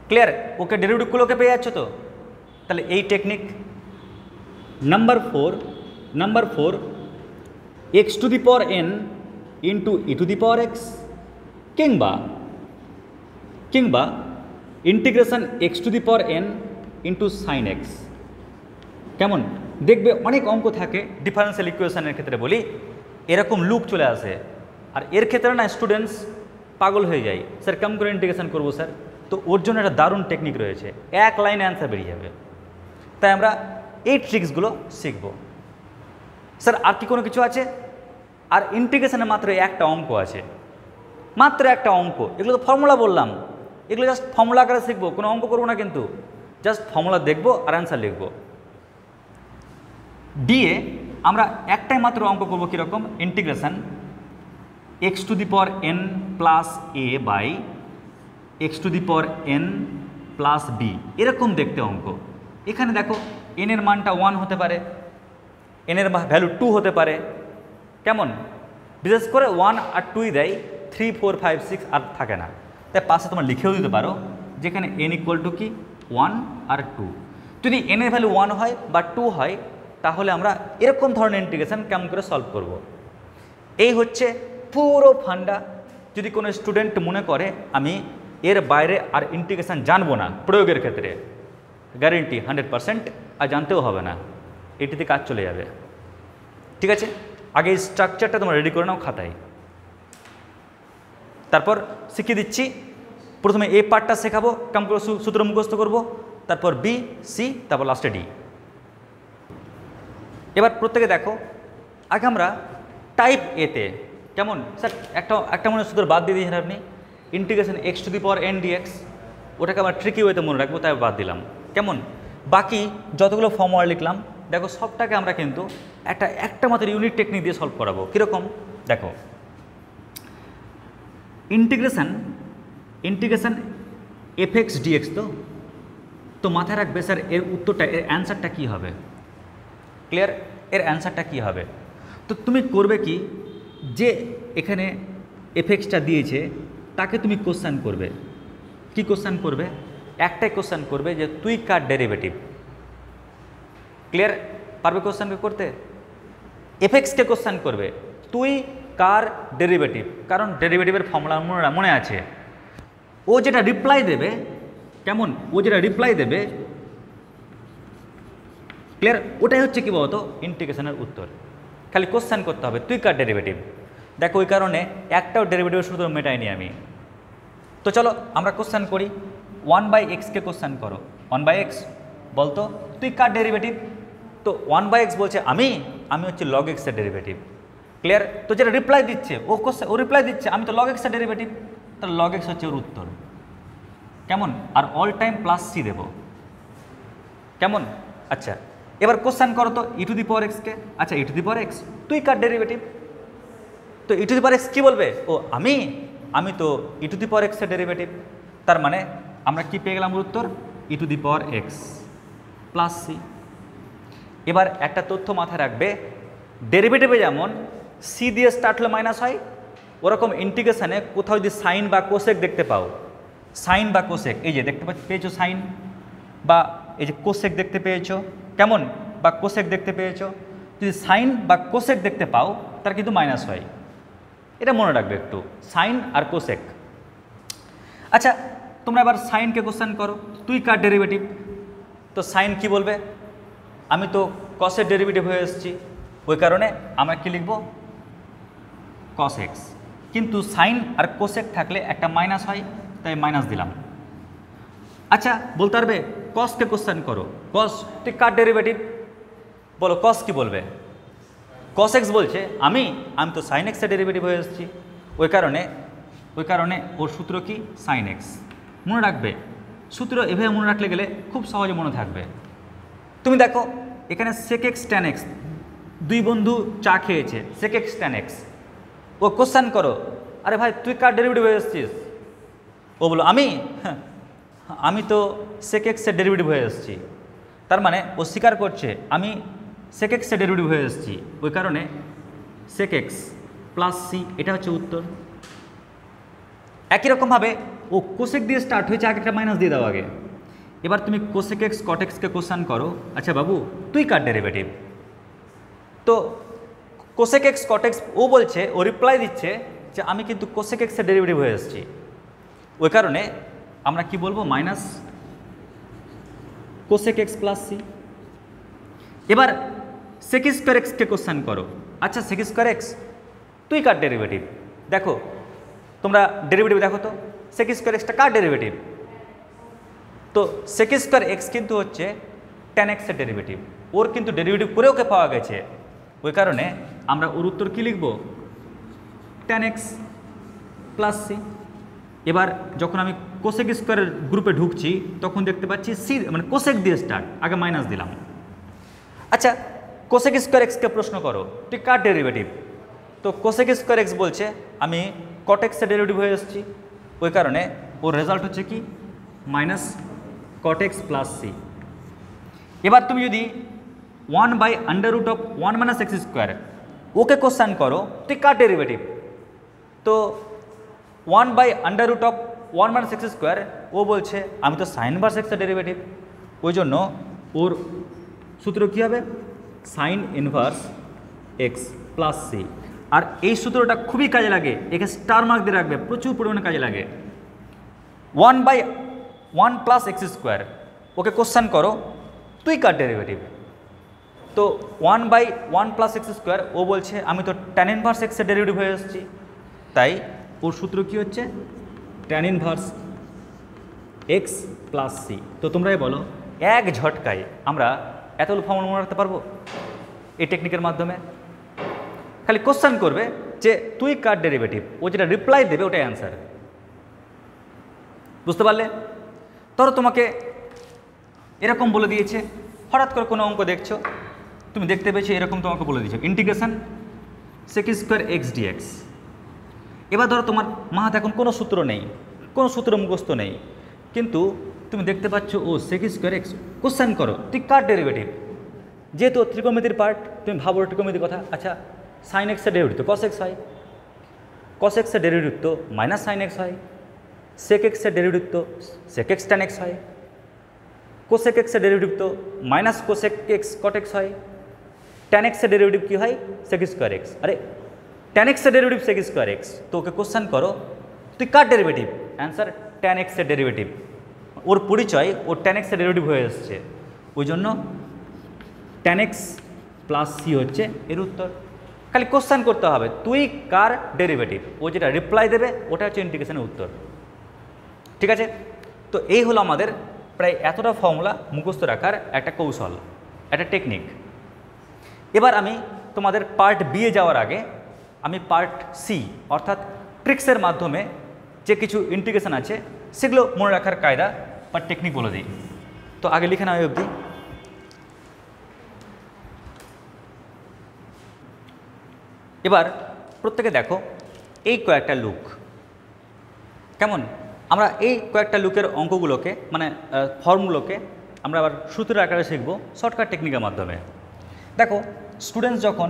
ক্লিয়ার? ওকে ডেরিভেটিভ করলে ওকে পেয়ে যাচ্ছ। তো তাহলে এই technique. Number 4 x to the power n into E to the power x, কিংবা integration x to the power n into sine x. কেমন? দেখবে অনেক অঙ্ক থাকে ডিফারেন্সিয়াল ইকুয়েশনের ক্ষেত্রে বলি এরকম লুপ চলে আসে, আর এর ক্ষেত্রে না স্টুডেন্টস পাগল হয়ে যায়, স্যার কেমন করে ইন্টিগ্রেশন করবো স্যার? তো ওর জন্য একটা দারুণ টেকনিক রয়েছে, এক লাইনে অ্যান্সার বেরিয়ে যাবে। তাই আমরা এই ট্রিক্সগুলো শিখব। স্যার আর কি কোনো কিছু আছে? আর ইন্টিগ্রেশনে মাত্র একটা অঙ্ক আছে, মাত্র একটা অঙ্ক। এগুলো তো ফর্মুলা বললাম, এগুলো জাস্ট ফর্মুলা আকারে শিখবো, কোনো অঙ্ক করবো না কিন্তু, জাস্ট ফর্মুলা দেখবো আর অ্যান্সার লিখবো। ডিএ আমরা একটাই মাত্র অঙ্ক করবো, কীরকম? Integration x to the power N plus A by X to the power N plus B, এরকম দেখতে অঙ্ক। এখানে দেখো এন এর মানটা 1 হতে পারে, এন এর ভ্যালু 2 হতে পারে। কেমন? বিশেষ করে 1 আর 2 দেয়, 3 4 5 6 আর থাকে না। তাই পাশে তোমরা লিখেও দিতে পারো যেখানে n ইকুয়াল টু কি 1 আর 2। যদি n এর ভ্যালু 1 হয় বা 2 হয় তাহলে আমরা এরকম ধরনের ইন্টিগ্রেশন কেমন করে সলভ করব। এই হচ্ছে পুরো ফান্ডা। যদি কোনো স্টুডেন্ট মনে করে আমি এর বাইরে আর ইন্টিগ্রেশন জানবো না প্রয়োগের ক্ষেত্রে, গ্যারেন্টি 100% আর জানতেও হবে না, এটিতে কাজ চলে যাবে। ঠিক আছে, আগে এই স্ট্রাকচারটা তোমরা রেডি করে নাও খাতায়। তারপর শিখিয়ে দিচ্ছি, প্রথমে এ পার্টটা শেখাবো কেমন করে সূত্র মুখস্থ করবো, তারপর বি, সি, তারপর লাস্টে ডি। এবার প্রত্যেকে দেখো, আগে আমরা টাইপ এতে কেমন স্যার একটা মনে সূত্র বাদ দিয়ে দিয়েছেন আপনি, integration x two the power n dx, ওটাকে আমরা ট্রিকি ওয়েতে মনে রাখবো তাই বাদ দিলাম। কেমন বাকি যতগুলো ফর্মুলা লিখলাম দেখো সবটাকে আমরা কিন্তু একটা মাত্র ইউনিট টেকনিক দিয়ে সলভ করাবো। কীরকম দেখো, ইন্টিগ্রেশন fx dx, তো মাথায় রাখবে স্যার এর উত্তরটা, এর অ্যান্সারটা কী হবে। ক্লিয়ার, এর অ্যান্সারটা কী হবে। তো তুমি করবে কি, যে এখানে এফএক্সটা দিয়েছে তাকে তুমি কোশ্চেন করবে। কি কোশ্চেন করবে? একটাই কোশ্চেন করবে যে তুই কার ডেরিভেটিভ। ক্লিয়ার, পারবে কোশ্চেনকে করতে? এফএক্সকে কোশ্চেন করবে তুই কার ডেরিভেটিভ, কারণ ডেরিভেটিভের ফর্মুলা মনে আছে। ও যেটা রিপ্লাই দেবে, কেমন, ও যেটা রিপ্লাই দেবে, ক্লিয়ার, ওটাই হচ্ছে কি বলতো ইন্টিগ্রেশনের উত্তর। খালি কোশ্চেন করতে হবে তুই কার ডেরিভেটিভ। দেখো ওই কারণে একটাও ডেরিভেটিভের শুধু মেটাইনি আমি। তো চলো আমরা কোশ্চেন করি, 1/x কে কোশ্চেন করো। 1/x বলতো তুই কার ডেরিভেটিভ। তো 1/x বলছে আমি হচ্ছে log x এর ডেরিভেটিভ। ক্লিয়ার, তো যেটা রিপ্লাই দিচ্ছে ও রিপ্লাই দিচ্ছে আমি তো log x এর ডেরিভেটিভ, তাহলে log x হচ্ছে ওর উত্তর। কেমন, আর অল টাইম প্লাস সি দেবো। কেমন, আচ্ছা এবার কোশ্চেন করো তো ই টু দি পাওয়ার এক্স কে। আচ্ছা ই টু দি পাওয়ার এক্স তুই কার ডেরিভেটিভ। তো ই টু দি পাওয়ার এক্স কী বলবে, ও আমি তো ই টু দি পাওয়ার এক্সের ডেরিভেটিভ। তার মানে আমরা কি পেয়ে গেলাম উত্তর, e to the power x plus C. এবার একটা তথ্য মাথায় রাখবে, ডেরিভেটিভে যেমন সি দিয়ে স্টার্ট হলে মাইনাস হয়, ওরকম ইন্টিগ্রেশনে কোথাও যদি সাইন বা কোসেক দেখতে পাও, সাইন বা কোসেক, এই যে দেখতে পেয়েছো সাইন বা এই যে কোসেক দেখতে পেয়েছো, কেমন, বা কোসেক দেখতে পেয়েছো, যদি সাইন বা কোসেক দেখতে পাও তার কিন্তু মাইনাস হয়। এটা মনে রাখবে একটু, সাইন আর কোসেক। আচ্ছা তোমরা এবার সাইনকে কোশ্চেন করো তুই কার ডেরিভেটিভ। তো সাইন কি বলবে, আমি তো কসের ডেরিভেটিভ হয়ে এসেছি, ওই কারণে আমরা কি লিখব কস এক্স। কিন্তু সাইন আর কোসেক থাকলে একটা মাইনাস হয়, তাই মাইনাস দিলাম। আচ্ছা বলতে পারবে কসকে কোশ্চেন করো, কস তুই কার ডেরিভেটিভ। বলো কস কি বলবে, কস এক্স বলছে আমি তো সাইন এক্সের ডেরিভেটিভ হয়ে এসেছি, ওই কারণে ওর সূত্র কি সাইন এক্স। মনে রাখবে সূত্র এভাবে মনে রাখলে গেলে খুব সহজে মনে থাকবে। তুমি দেখো এখানে সেক এক্স ট্যান এক্স, দুই বন্ধু চা খেয়েছে, সেক এক্স ট্যান এক্স, ও কোশ্চেন করো আরে ভাই তুই কার ডেরিভেটিভ হয়ে এসেছিস। ও বলো আমি তো সেক এক্সের ডেরিভেটিভ হয়ে এসেছি। তার মানে ও স্বীকার করছে আমি সেক এক্সের ডেরিভেটিভ হয়ে এসেছি, ওই কারণে সেক এক্স প্লাস সি, এটা হচ্ছে উত্তর। একই রকমভাবে ও কোসেক দিয়ে স্টার্ট হয়েছে, আগে একটা মাইনাস দিয়ে দাও আগে। এবার তুমি কোসেক এক্স কট এক্সকে কোশ্চেন করো, আচ্ছা বাবু তুই কার ডেরিভেটিভ। তো কোসেক এক্স কট এক্স ও বলছে, ও রিপ্লাই দিচ্ছে যে আমি কিন্তু কোসেক এক্সের ডেরিভেটিভ হয়ে এসেছি, ওই কারণে আমরা কি বলবো minus cosec X plus C. এবার সেক স্কোয়ার এক্সকে কোশ্চেন করো, আচ্ছা সেক স্কোয়ার এক্স তুই কার ডেরিভেটিভ। দেখো তোমরা ডেরিভেটিভ দেখো তো সেক স্কোয়ার এক্সটা কার ডেরিভেটিভ। তো সেক স্কোয়ার এক্স কিন্তু হচ্ছে ট্যান এক্সের ডেরিভেটিভ, ওর কিন্তু ডেরিভেটিভ করে ওকে পাওয়া গেছে, ওই কারণে আমরা ওর উত্তর কী লিখব ট্যান এক্স প্লাস সি। এবার যখন আমি কোসেক স্কোয়ারের গ্রুপে ঢুকছি তখন দেখতে পাচ্ছি সি মানে কোসেক দিয়ে স্টার্ট, আগে মাইনাস দিলাম। আচ্ছা কোসেক স্কোয়ার এক্সকে প্রশ্ন করো তুই কার ডেরিভেটিভ। তো কোসেক স্কোয়ার এক্স বলছে আমি কট এক্সের ডেরিভেটিভ হয়ে এসেছি, ওই কারণে ওর রেজাল্ট হচ্ছে কি minus cot X plus C. এবার তুমি যদি 1/√1 - x² ওকে কোশ্চেন করো তুই কার ডেরিভেটিভ। তো 1/√1 ওয়ান মাইনাস এক্স স্কোয়ার, ও বলছে আমি তো সাইন ইনভার্স এক্সের ডেরিভেটিভ, ওই জন্য ওর সূত্র কী হবে, sine inverse x plus c. আর এই সূত্রটা খুবই কাজে লাগে, একে স্টার মার্ক দিয়ে রাখবে, প্রচুর পরিমাণে কাজে লাগে। 1/1 plus x square, okay question করো তুই কার ডেরিভেটিভ, তো 1/1 প্লাস এক্স স্কোয়ার, ও বলছে আমি তো ট্যান ইনভার্স এক্সের ডেরিভেটিভ হয়ে এসেছি, তাই ওর সূত্র কী হচ্ছে, tan inverse x plus C. তো তোমরাই বলো এক ঝটকায় আমরা এতগুলো ফর্মুলা মনে রাখতে পারবো এই টেকনিকের মাধ্যমে? খালি কোশ্চেন করবে যে তুই কার ডেরিভেটিভ, ও যেটা রিপ্লাই দেবে ওটাই অ্যান্সার। বুঝতে পারলে? ধরো তোমাকে এরকম বলে দিয়েছে, হঠাৎ করে কোনো অঙ্ক দেখছো, তুমি দেখতে পেয়েছো এরকম তোমাকে বলে দিয়েছো integration sec square X dx. এবার ধরো তোমার মাথাতে এখন কোনো সূত্র নেই, কোনো সূত্র মুখস্থ নেই, কিন্তু তুমি দেখতে পাচ্ছ ও সেক স্কোয়ার এক্স, কোশ্চেন করো তুই কার ডেরিভেটিভ, যেহেতু ত্রিকোণমিতির পার্ট, তুমি ভাবো ত্রিকোণমিতির কথা। আচ্ছা, সাইন এক্সের ডেরিভেটিভ তো কস এক্স হয়, কস এক্সের ডেরিভেটিভ তো মাইনাস সাইন এক্স হয়, সেক এক্সের ডেরিভেটিভ তো সেক এক্স ট্যান এক্স হয়, কোসেক এক্সের ডেরিভেটিভ তো minus cosec x cot x হয়, ট্যান এক্সের ডেরিভেটিভ কী হয়, সেক স্কোয়ার এক্স। আরে ট্যান এক্সের ডেরিভেটিভ সেক স্কোয়ার এক্স, তো ওকে কোশ্চেন করো তুই কার ডেরিভেটিভ, অ্যান্সার ট্যান এক্সের ডেরিভেটিভ। ওর পরিচয় ও ট্যান এক্সের ডেরিভেটিভ হয়ে এসছে, ওই জন্য ট্যান এক্স প্লাস সি হচ্ছে এর উত্তর। খালি কোশ্চেন করতে হবে তুই কার ডেরিভেটিভ, ও যেটা রিপ্লাই দেবে ওটা হচ্ছে ইন্টিগ্রেশনের উত্তর। ঠিক আছে? তো এই হলো আমাদের প্রায় এতটা ফর্মুলা মুখস্থ রাখার একটা কৌশল, একটা টেকনিক। এবার আমি তোমাদের পার্ট বি এ যাওয়ার আগে আমি পার্ট সি অর্থাৎ ট্রিক্সের মাধ্যমে যে কিছু ইন্টিগ্রেশন আছে সেগুলো মনে রাখার কায়দা বা টেকনিক বলে দিই। তো আগে লিখে নাও অবধি। এবার প্রত্যেকে দেখো এই কয়েকটা লুক কেমন, আমরা এই কয়েকটা লুকের অঙ্কগুলোকে মানে ফর্মগুলোকে আমরা আবার সূত্রের আকারে শিখব শর্টকাট টেকনিকের মাধ্যমে। দেখো স্টুডেন্টস যখন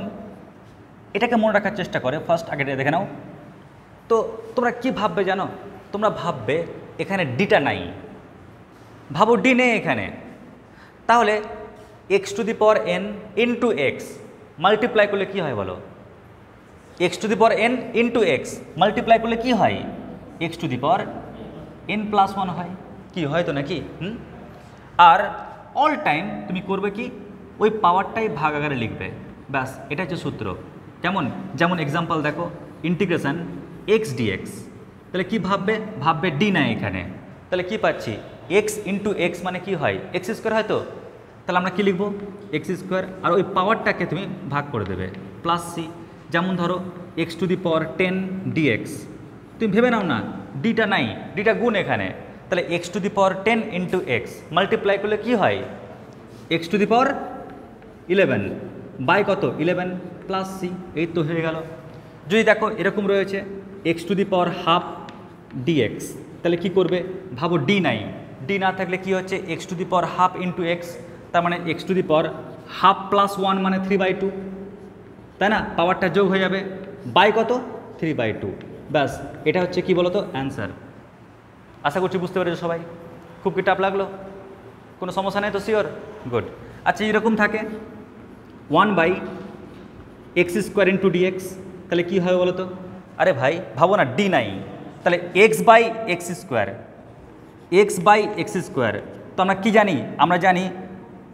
এটাকে মনে রাখার চেষ্টা করে, ফার্স্ট আগে দেখে নাও, তো তোমরা কি ভাববে জানো, তোমরা ভাববে এখানে ডিটা নাই, ভাবো ডি নেই এখানে, তাহলে X to the power n into X multiply করলে কী হয় বলো, x to the power n into X multiply করলে কী হয়, X to the power N plus one হয়, কি হয় তো নাকি? আর অল টাইম তুমি করবে কি, ওই পাওয়ারটাই ভাগ আকারে লিখবে, ব্যাস এটা হচ্ছে সূত্র। যেমন এক্সাম্পল দেখো, ইন্টিগ্রেশন এক্স ডিএক্স, তাহলে কি ভাববে, ভাববে ডি নাই এখানে, তাহলে কি পাচ্ছি এক্স ইন্টু এক্স মানে কি হয়, এক্স স্কোয়ার হয়, তো তাহলে আমরা কী লিখবো এক্স স্কোয়ার, আর ওই পাওয়ারটাকে তুমি ভাগ করে দেবে প্লাস সি। যেমন ধরো X to the power 10 DX, তুমি ভেবে নাও না ডিটা নাই, ডিটা গুণ এখানে, তাহলে X to the power 10 into X multiply করলে কী হয়, X to the power 11 by কত 11 প্লাস সি, এই তো হয়ে গেল। যদি দেখো এরকম রয়েছে X to the power half DX, তাহলে কি করবে, ভাবো ডি নাই, ডি না থাকলে কি হচ্ছে x to the power half into x, তার মানে x to the power half plus 1 মানে 3/2, তাই না, পাওয়ারটা যোগ হয়ে যাবে, বাই কত 3/2, ব্যাস এটা হচ্ছে কি বলো তো অ্যান্সার। আশা করছি বুঝতে পেরেছো সবাই, খুব কি টাফ লাগলো, কোনো সমস্যা নেই তো, শিওর, গুড। আচ্ছা এরকম থাকে 1/x স্কোয়ার ইন্টু ডিএক্স, তাহলে কী হয় বলো তো, আরে ভাই ভাবো না ডি নাই, তাহলে x/x স্কোয়ার, x/x স্কোয়ার, তো আমরা কী জানি, আমরা জানি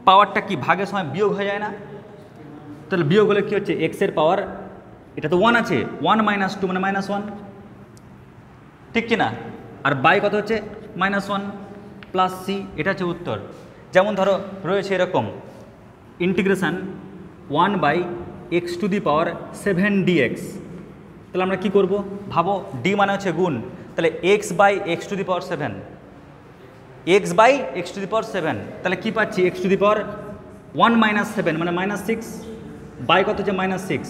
পাওয়ারটা কি ভাগের সময় বিয়োগ হয়ে যায় না, তাহলে বিয়োগ হলে কী হচ্ছে এক্সের পাওয়ার, এটা তো 1 আছে, 1 - 2 মানে -1, ঠিক কি না, আর বাই কত হচ্ছে -1 প্লাস সি, এটা হচ্ছে উত্তর। যেমন ধরো রয়েছে এরকম integration 1/x to the power 7 DX, তাহলে আমরা কি করব, ভাবো ডি মানে হচ্ছে গুণ, তাহলে x/x two the power 7, x/x two the power 7, তাহলে কি পাচ্ছি x টু দি পাওয়ার 1 - 7 মানে -6, বাই কত হচ্ছে -6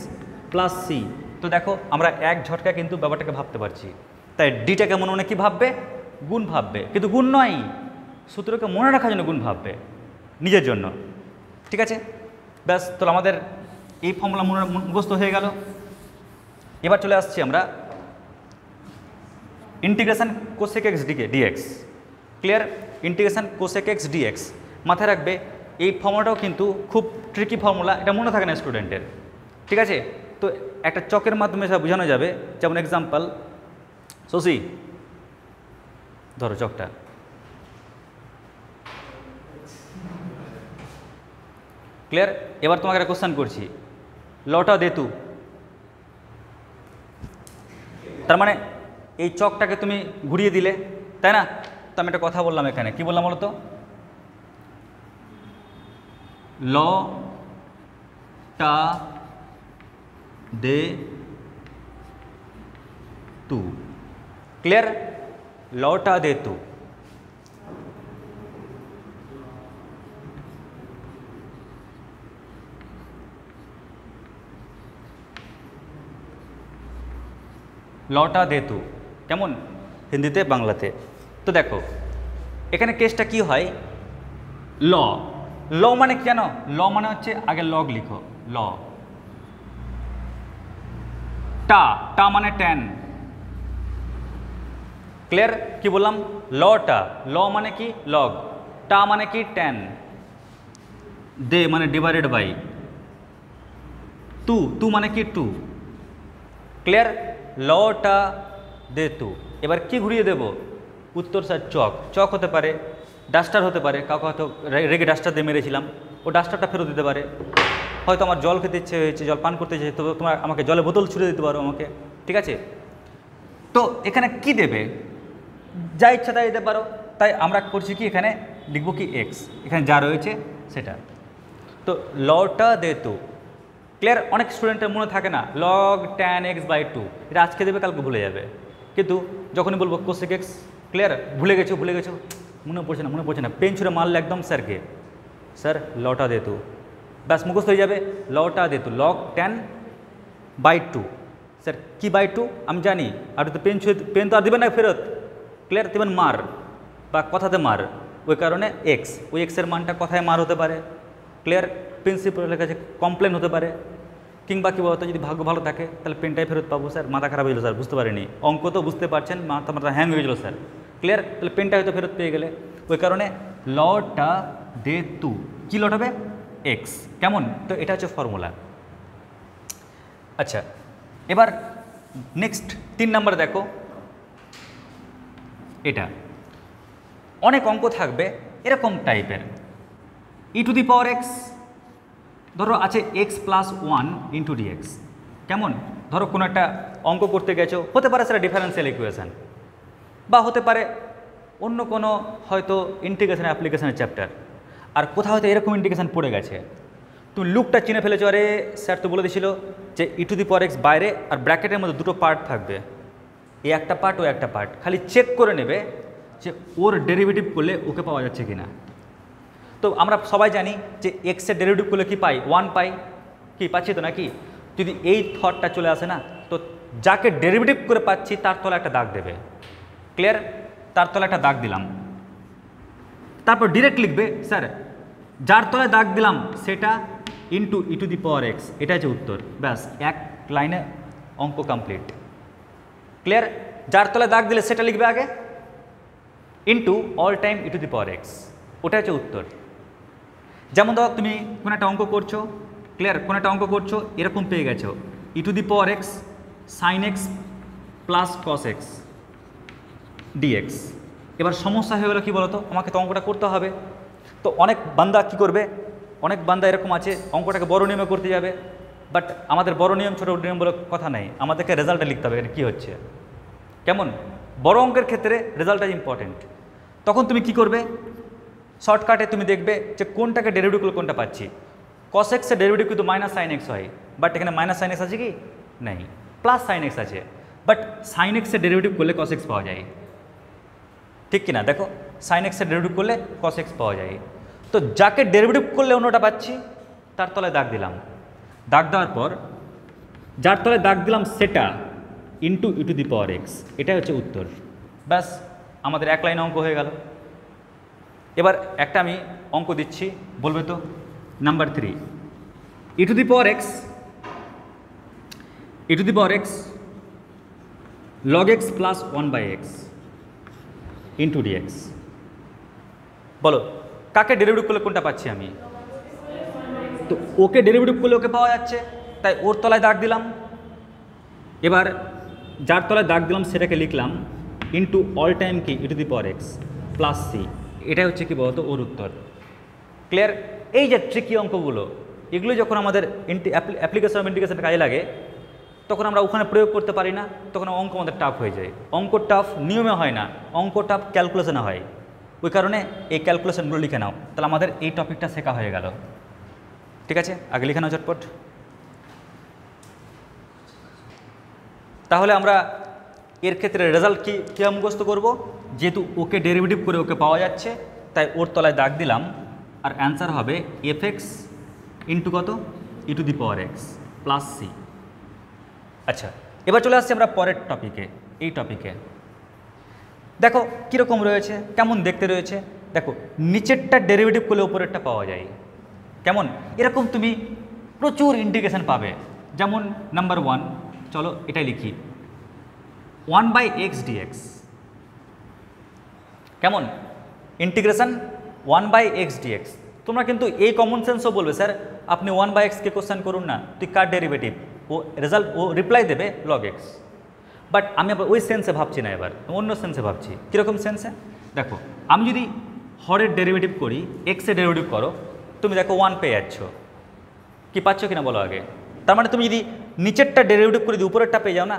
প্লাস সি। তো দেখো আমরা এক ঝটকা কিন্তু ব্যাপারটাকে ভাবতে পারছি, তাই ডিটাকে মনে মনে কী ভাববে, গুণ ভাববে, কিন্তু গুণ নয়, সূত্রকে মনে রাখার জন্য গুণ ভাববে নিজের জন্য, ঠিক আছে, ব্যাস। তো আমাদের এই ফর্মুলা মুখস্থ হয়ে গেল। এবার চলে আসছি আমরা integration cosec X DX. Clear? Integration cosec X DX মাথায় রাখবে। এই ফর্মুলাটাও কিন্তু খুব ট্রিকি ফর্মুলা, এটা মনে থাকে না স্টুডেন্টের, ঠিক আছে? তো একটা চকের মাধ্যমে সেটা বোঝানো যাবে। যেমন এক্সাম্পল, শশী ধরো চকটা, ক্লিয়ার? এবার তোমাকে একটা কোশ্চেন করছি, লটা দে তু। তার মানে এই চকটাকে তুমি ঘুরিয়ে দিলে, তাই না? তো আমি একটা কথা বললাম এখানে, কি বললাম বলো তো? লটা দে তু। ক্লিয়ার? লটা দে তু। লটা দে তু, কেমন? হিন্দিতে বাংলাতে। তো দেখো এখানে কেসটা কি হয়, ল ল মানে কি জানো? ল মানে হচ্ছে আগে লগ লিখো, ল। টা টা মানে ট্যান। ক্লিয়ার? কি বললাম? লটা, ল মানে কি? লগ। টা মানে কি? ট্যান। দে মানে ডিভাইডেড বাই। তু তু মানে কি? টু। ক্লিয়ার? লটা দে তু। এবার কি ঘুরিয়ে দেব? উত্তর স্যার চক। চক হতে পারে, ডাস্টার হতে পারে, কাউকে হয়তো রেগে ডাস্টার দিয়ে মেরেছিলাম, ও ডাস্টারটা ফেরত দিতে পারে। হয়তো আমার জল খেতে ইচ্ছে হয়েছে, জল পান করতে ইচ্ছে, তো তোমার আমাকে জলে বোতল ছুড়ে দিতে পারো আমাকে, ঠিক আছে? তো এখানে কি দেবে? যা ইচ্ছা তাই দিতে পারো। তাই আমরা করছি কি, এখানে লিখবো কি? এক্স। এখানে যা রয়েছে সেটা। তো লটা দে তু। ক্লিয়ার? অনেক স্টুডেন্টের মনে থাকে না log tan X by two, এটা আজকে দেবে কালকে ভুলে যাবে। কিন্তু যখনই বলবো কোসেক এক্স, ক্লিয়ার? ভুলে গেছো মনে পড়ছে না, পেন ছুঁড়ে মারলে একদম স্যারকে, স্যার লটা দে তু, ব্যাস মুখস্থ হয়ে যাবে। লটা দে তু, log tan by two. Sir কি বাই টু? আমি জানি, আর তো পেন তো আর দেবেন না ফেরত, ক্লিয়ার? দেবেন মার বা কথাতে মার, ওই কারণে এক্স। ওই এক্সের মানটা কথায় মার হতে পারে, ক্লিয়ার? প্রিন্সিপালের কাছে কমপ্লেন হতে পারে, কিংবা কী বলতো যদি ভাগ্য ভালো থাকে তাহলে পেনটাই ফেরত পাবো। স্যার মাথা খারাপ হয়ে গেলো, স্যার বুঝতে পারিনি, অঙ্ক তো বুঝতে পারছেন, মাথা হ্যাং হয়ে গেলো স্যার, ক্লিয়ার? তাহলে পেনটা হয়তো ফেরত পেয়ে গেলে। ওই কারণে লটা দে তু, কী লট হবে? এক্স। কেমন? তো এটা হচ্ছে ফর্মুলা। আচ্ছা, এবার নেক্সট 3 নম্বর দেখো, এটা অনেক অঙ্ক থাকবে এরকম টাইপের। ই টু দি পাওয়ার এক্স, ধরো আছে এক্স প্লাস 1 ইন্টু ডিএক্স। কেমন? ধরো কোনো একটা অঙ্ক করতে গেছো, হতে পারে সেটা ডিফারেন্সিয়াল ইকুয়েশান, বা হতে পারে অন্য কোনো হয়তো ইন্টিগ্রেশন অ্যাপ্লিকেশনের চ্যাপ্টার, আর কোথাও হয়তো এরকম ইন্টিগ্রেশন পড়ে গেছে, তুমি লুকটা চিনে ফেলেছো, আরে স্যার তো বলে দিয়েছিল যে ই টু দি পাওয়ার এক্স বাইরে আর ব্র্যাকেটের মধ্যে দুটো পার্ট থাকবে, এই একটা পার্ট ও একটা পার্ট, খালি চেক করে নেবে যে ওর ডেরিভেটিভ করলে ওকে পাওয়া যাচ্ছে কি না। তো আমরা সবাই জানি যে এক্সের ডেরিভেটিভ করলে কি পাই? 1 পাই, কি পাচ্ছি তো নাকি? যদি এই থটটা চলে আসে না, তো যাকে ডেরিভেটিভ করে পাচ্ছি তার তলা একটা দাগ দেবে, ক্লিয়ার? তার তলা একটা দাগ দিলাম, তারপর ডিরেক্ট লিখবে স্যার যার তলায় দাগ দিলাম সেটা into E to the power x, এটা হচ্ছে উত্তর। ব্যাস, এক লাইনে অঙ্ক কমপ্লিট, ক্লিয়ার? যার তলায় দাগ দিলে সেটা লিখবে আগে, into all time E to the power x, ওটা হচ্ছে উত্তর। যেমন ধরো তুমি কোনো একটা অঙ্ক করছো, ক্লিয়ার? কোনো একটা অঙ্ক করছো, এরকম পেয়ে গেছো e to the power x sine x plus cos x dx. এবার সমস্যা হয়ে গেলো কী বলো তো, আমাকে তো অঙ্কটা করতে হবে। তো অনেক বান্দা কি করবে, অনেক বান্দা এরকম আছে অঙ্কটাকে বড় নিয়মে করতে যাবে, বাট আমাদের বড় নিয়ম ছোটো নিয়ম বলে কথা নেই, আমাদেরকে রেজাল্টটা লিখতে হবে এটা কী হচ্ছে। কেমন? বড় অঙ্কের ক্ষেত্রে রেজাল্টটা ইম্পর্টেন্ট। তখন তুমি কি করবে, শর্টকাটে তুমি দেখবে যে কোনটাকে ডেরিভেটিভ করলে কোনটা পাচ্ছি। কস এক্সের ডেরিভেটিভ কিন্তু মাইনাস সাইন এক্স হয়, বাট এখানে মাইনাস সাইন এক্স আছে কি? নেই, প্লাস সাইন এক্স আছে, বাট সাইন এক্সের ডেরিভেটিভ করলে কস এক্স পাওয়া যায়, ঠিক কিনা? দেখো সাইন এক্সের ডেরিভেটিভ করলে কস এক্স পাওয়া যায়। তো যাকে ডেরিভেটিভ করলে অন্যটা পাচ্ছি তার তলায় দাগ দিলাম, দাগ দেওয়ার পর যার তলায় দাগ দিলাম সেটা into E to the power x, এটাই হচ্ছে উত্তর। ব্যাস, আমাদের এক লাইন অঙ্ক হয়ে গেল। এবার একটা আমি অঙ্ক দিচ্ছি, বলবে তো number 3, E to the power X log X plus 1/x into DX. বলো কাকে ডেরিভেটিভ করলে কোনটা পাচ্ছি আমি? তো ওকে ডেরিভেটিভ করলে ওকে পাওয়া যাচ্ছে, তাই ওর তলায় দাগ দিলাম। এবার যার তলায় দাগ দিলাম সেটাকে লিখলাম ইন্টু অল টাইম কি e⁻x প্লাস সি। এটাই হচ্ছে কি বলতো ওর উত্তর। ক্লিয়ার? এই যে ট্রিকি অঙ্কগুলো, এগুলো যখন আমাদের অ্যাপ্লিকেশন অফ ইন্টিগ্রেশনের কাজে লাগে তখন আমরা ওখানে প্রয়োগ করতে পারি না, তখন অঙ্ক আমাদের টাফ হয়ে যায়। অঙ্ক টাফ নিয়মে হয় না, অঙ্ক টাফ ক্যালকুলেশনে হয়। ওই কারণে এই ক্যালকুলেশনগুলো লিখে নাও, তাহলে আমাদের এই টপিকটা শেখা হয়ে গেল। ঠিক আছে, আগে লিখে নাও ঝটপট। তাহলে আমরা এর ক্ষেত্রে রেজাল্ট কী মুখস্থ করব? যেহেতু ওকে ডেরিভেটিভ করে ওকে পাওয়া যাচ্ছে তাই ওর তলায় দাগ দিলাম, আর অ্যান্সার হবে fx ইন্টু কত e⁻x প্লাস সি। আচ্ছা, এবার চলে আসছি আমরা পরের টপিকে। এই টপিকে দেখো কীরকম রয়েছে, কেমন দেখতে রয়েছে। দেখো নিচেরটা ডেরিভেটিভ করলে উপরেরটা পাওয়া যায়। কেমন? এরকম তুমি প্রচুর ইন্টিগ্রেশন পাবে। যেমন নাম্বার 1, চলো এটাই লিখি, 1/x dx। কেমন? Integration 1/x dx। তোমরা কিন্তু এই কমন সেন্সও বলবে, স্যার আপনি 1/x-কে কোশ্চেন করুন না, তুই কার ডেরিভেটিভ? ও রেজাল্ট ও রিপ্লাই দেবে log x। বাট আমি আবার ওই সেন্সে ভাবছি না, এবার অন্য সেন্সে ভাবছি। কীরকম সেন্সে? দেখো আমি যদি হরের ডেরিভেটিভ করি, এক্সের ডেরিভেটিভ করো, তুমি দেখো 1 পেয়ে যাচ্ছ। কি পাচ্ছ কিনা বলো আগে? তার মানে তুমি যদি নিচেরটা ডেরিভেটিভ করে দিয়ে উপরেরটা পেয়ে যাও না,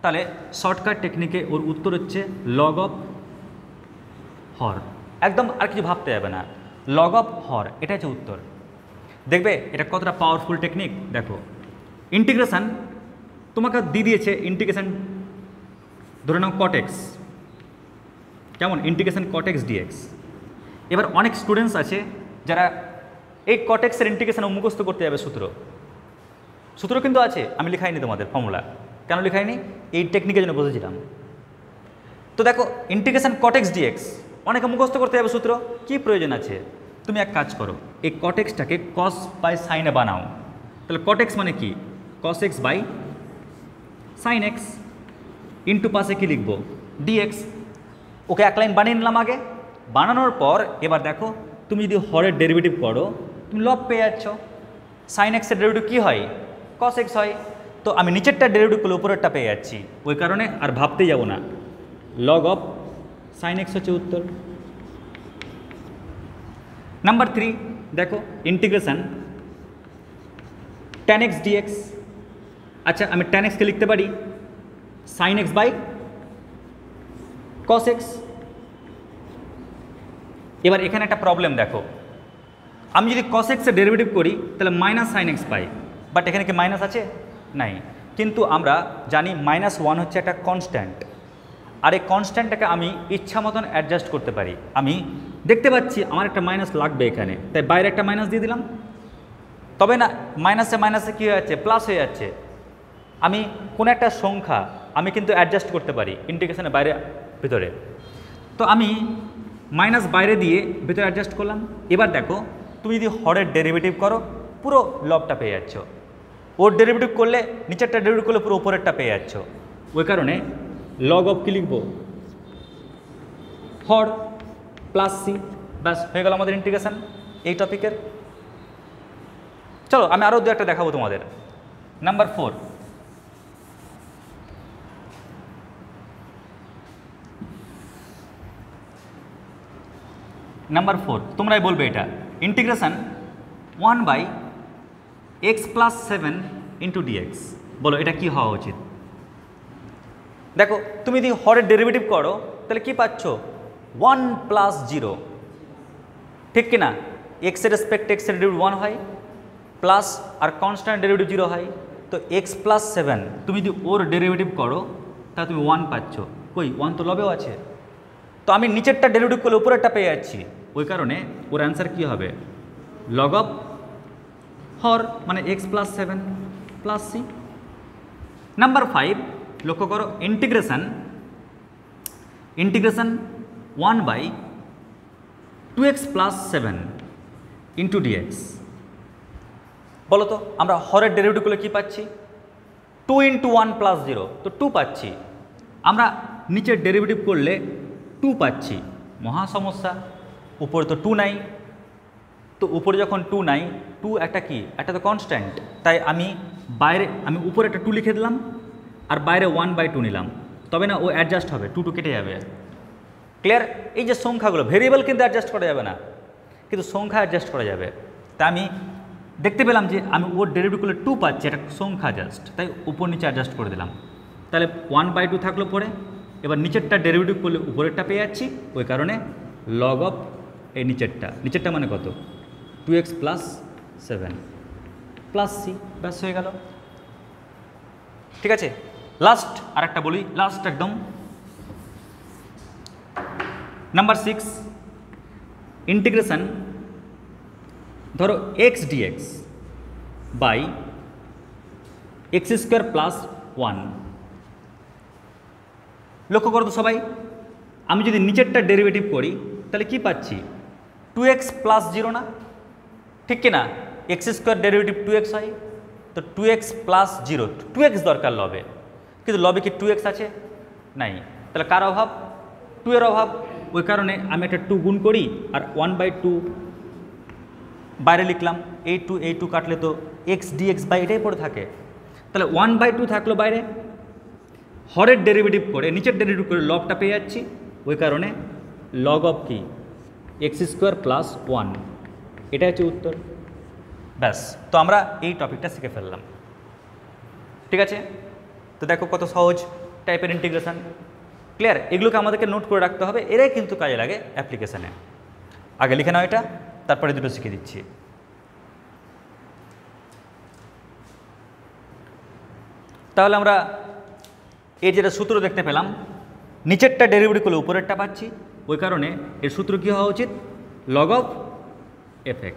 তাহলে শর্টকাট টেকনিকে ওর উত্তর হচ্ছে লগ অফ হর। একদম আর কিছু ভাবতে যাবে না, লগ অফ হর, এটা হচ্ছে উত্তর। দেখবে এটা কতটা পাওয়ারফুল টেকনিক। দেখো ইন্টিগ্রেশন তোমাকে দিয়ে দিয়েছে, ইন্টিগ্রেশন ধরে নাও cot x। কেমন? Integration cot x dx। এবার অনেক স্টুডেন্টস আছে যারা এই cot x এর ইন্টিগ্রেশন মুখস্থ করতে যাবে সূত্র কিন্তু আছে, আমি লিখাইনি তোমাদের ফর্মুলা। কেন লিখাইনি? এই টেকনিকের জন্য বসেছিলাম। তো দেখো ইন্টিগ্রেশন cot x dx অনেকে মুখস্থ করতে যাবে সূত্র, কি প্রয়োজন আছে? তুমি এক কাজ করো, এই cot x-টাকে cos বাই সাইনে বানাও। তাহলে cot x মানে কি? cos x by sine X into পাশে কী লিখবো? dx। ওকে এক লাইন বানিয়ে নিলাম আগে। বানানোর পর এবার দেখো তুমি যদি হরের ডেরিভেটিভ করো, তুমি লব পেয়ে যাচ্ছ। সাইন এক্সের ডেরিভেটিভ কী হয়? cos x হয়। তো আমি নিচেরটা ডেরিভেটিভ করলে উপরেরটা পেয়ে যাচ্ছি, ওই কারণে আর ভাবতেই যাব না, লগ অফ সাইন এক্স হচ্ছে উত্তর। নাম্বার 3 দেখো ইন্টিগ্রেশন tan x dx। আচ্ছা আমি tan x কে লিখতে পারি sin x by cos x। এবার এখানে একটা প্রবলেম দেখো, আমি যদি cos x এর ডেরিভেটিভ করি তাহলে minus sine x pi, but এখানে কি মাইনাস আছে? নাই। কিন্তু আমরা জানি -1 হচ্ছে একটা কনস্ট্যান্ট, আর এই কনস্ট্যান্টটাকে আমি ইচ্ছা মতন অ্যাডজাস্ট করতে পারি। আমি দেখতে পাচ্ছি আমার একটা মাইনাস লাগবে এখানে, তাই বাইরে একটা মাইনাস দিয়ে দিলাম। তবে না, মাইনাসে মাইনাসে কী হয়ে যাচ্ছে? প্লাস হয়ে যাচ্ছে। আমি কোনো একটা সংখ্যা আমি কিন্তু অ্যাডজাস্ট করতে পারি ইন্টিগ্রেশনের বাইরে ভিতরে। তো আমি মাইনাস বাইরে দিয়ে ভিতরে অ্যাডজাস্ট করলাম। এবার দেখো তুমি যদি হরের ডেরিভেটিভ করো পুরো লবটা পেয়ে যাচ্ছ, ওর ডেরিভেটিভ করলে নিচেরটা ডেরিভেটিভ করলে পুরো উপরেরটা পেয়ে যাচ্ছ। ওই কারণে লগ অফ কী লিখবো? হর প্লাস সি। ব্যাস হয়ে গেল আমাদের ইন্টিগ্রেশন এই টপিকের। চলো আমি আরও দু একটা দেখাবো তোমাদের। নাম্বার 4, নাম্বার 4 তোমরাই বলবে এটা, integration 1/x plus 7 into DX. বলো এটা কি হওয়া উচিত? দেখো তুমি যদি হরের ডেরিভেটিভ করো তাহলে কি পাচ্ছ? 1 প্লাস 0, ঠিক কিনা? এক্সের রেসপেক্ট এক্সের ডেরিভেটিভ 1 হয়, প্লাস আর কনস্ট্যান্ট ডেরিভেটিভ 0 হয়। তো x প্লাস 7 তুমি যদি ওর ডেরিভেটিভ করো তাহলে তুমি 1 পাচ্ছ। কই 1 তো লবেও আছে, তো আমি নিচেরটা ডেরিভেটিভ করলে উপরেরটা পেয়ে যাচ্ছি। ওই কারণে ওর অ্যান্সার কী হবে? লগ অফ হর মানে x plus 7 plus C. Number 5 লক্ষ্য করো, integration 1/2x plus 7 into DX. বলো তো আমরা হরের ডেরিভেটিভ করলে কী পাচ্ছি? 2 × 1 + 0, তো 2 পাচ্ছি। আমরা নিচের ডেরিভেটিভ করলে 2 পাচ্ছি, মহা সমস্যা। উপরে তো 2 নাই, তো উপরে যখন 2 নাই, 2 একটা কি, একটা তো কনস্ট্যান্ট, তাই আমি উপরে একটা 2 লিখে দিলাম আর বাইরে 1/2 নিলাম, তবে না ও অ্যাডজাস্ট হবে, 2 কেটে যাবে। ক্লিয়ার? এই যে সংখ্যাগুলো, ভেরিয়েবল কিন্তু অ্যাডজাস্ট করা যাবে না, কিন্তু সংখ্যা অ্যাডজাস্ট করা যাবে। তাই আমি দেখতে পেলাম যে আমি ওর ডেরিভেটিভ করলে 2 পাচ্ছি, এটা সংখ্যা জাস্ট, তাই উপর নিচে অ্যাডজাস্ট করে দিলাম। তাহলে 1/2 থাকলো পরে, এবার নিচেরটা ডেরিভেটিভ করলে উপরেরটা পেয়ে যাচ্ছি, ওই কারণে লগ অফ এই নিচেরটা মানে কত, 2x + 7 + c, ব্যাস হয়ে গেল। ঠিক আছে, লাস্ট আরেকটা বলি, লাস্ট একদম নাম্বার 6, ইন্টিগ্রেশন ধরো x dx বাই x² + 1। লক্ষ্য করো তো সবাই, আমি যদি নিচেরটা ডেরিভেটিভ করি তাহলে কি পাচ্ছি, 2x + 0 না, ঠিক কি না? x² ডেরিভেটিভ 2x হয়, তো 2x + 0, 2x দরকার লবে, কিন্তু লবে কি 2x আছে? নাই। তাহলে কার অভাব? 2 এর অভাব। ওই কারণে আমি একটা 2 গুণ করি আর 1/2 বাইরে লিখলাম, এই 2 কাটলে তো x dx বাই এটাই পড়ে থাকে, তাহলে 1/2 থাকলো বাইরে। হরের ডেরিভেটিভ করে নিচের ডেরিভেটিভ করে লগটা পেয়ে যাচ্ছি, ওই কারণে লগ অফ কি, x² + 1, এটা হচ্ছে উত্তর। ব্যাস, তো আমরা এই টপিকটা শিখে ফেললাম। ঠিক আছে, তো দেখো কত সহজ টাইপের ইন্টিগ্রেশন। ক্লিয়ার? এগুলোকে আমাদেরকে নোট করে রাখতে হবে, এরাই কিন্তু কাজে লাগে অ্যাপ্লিকেশানে। আগে লিখে নাও এটা, তারপরে দুটো শিখে দিচ্ছি। তাহলে আমরা এর যেটা সূত্র দেখতে পেলাম, নিচেরটা ডেরিভেটিভ করলে উপরেরটা পাচ্ছি, ওই কারণে এর সূত্র কী হওয়া উচিত, log of fx,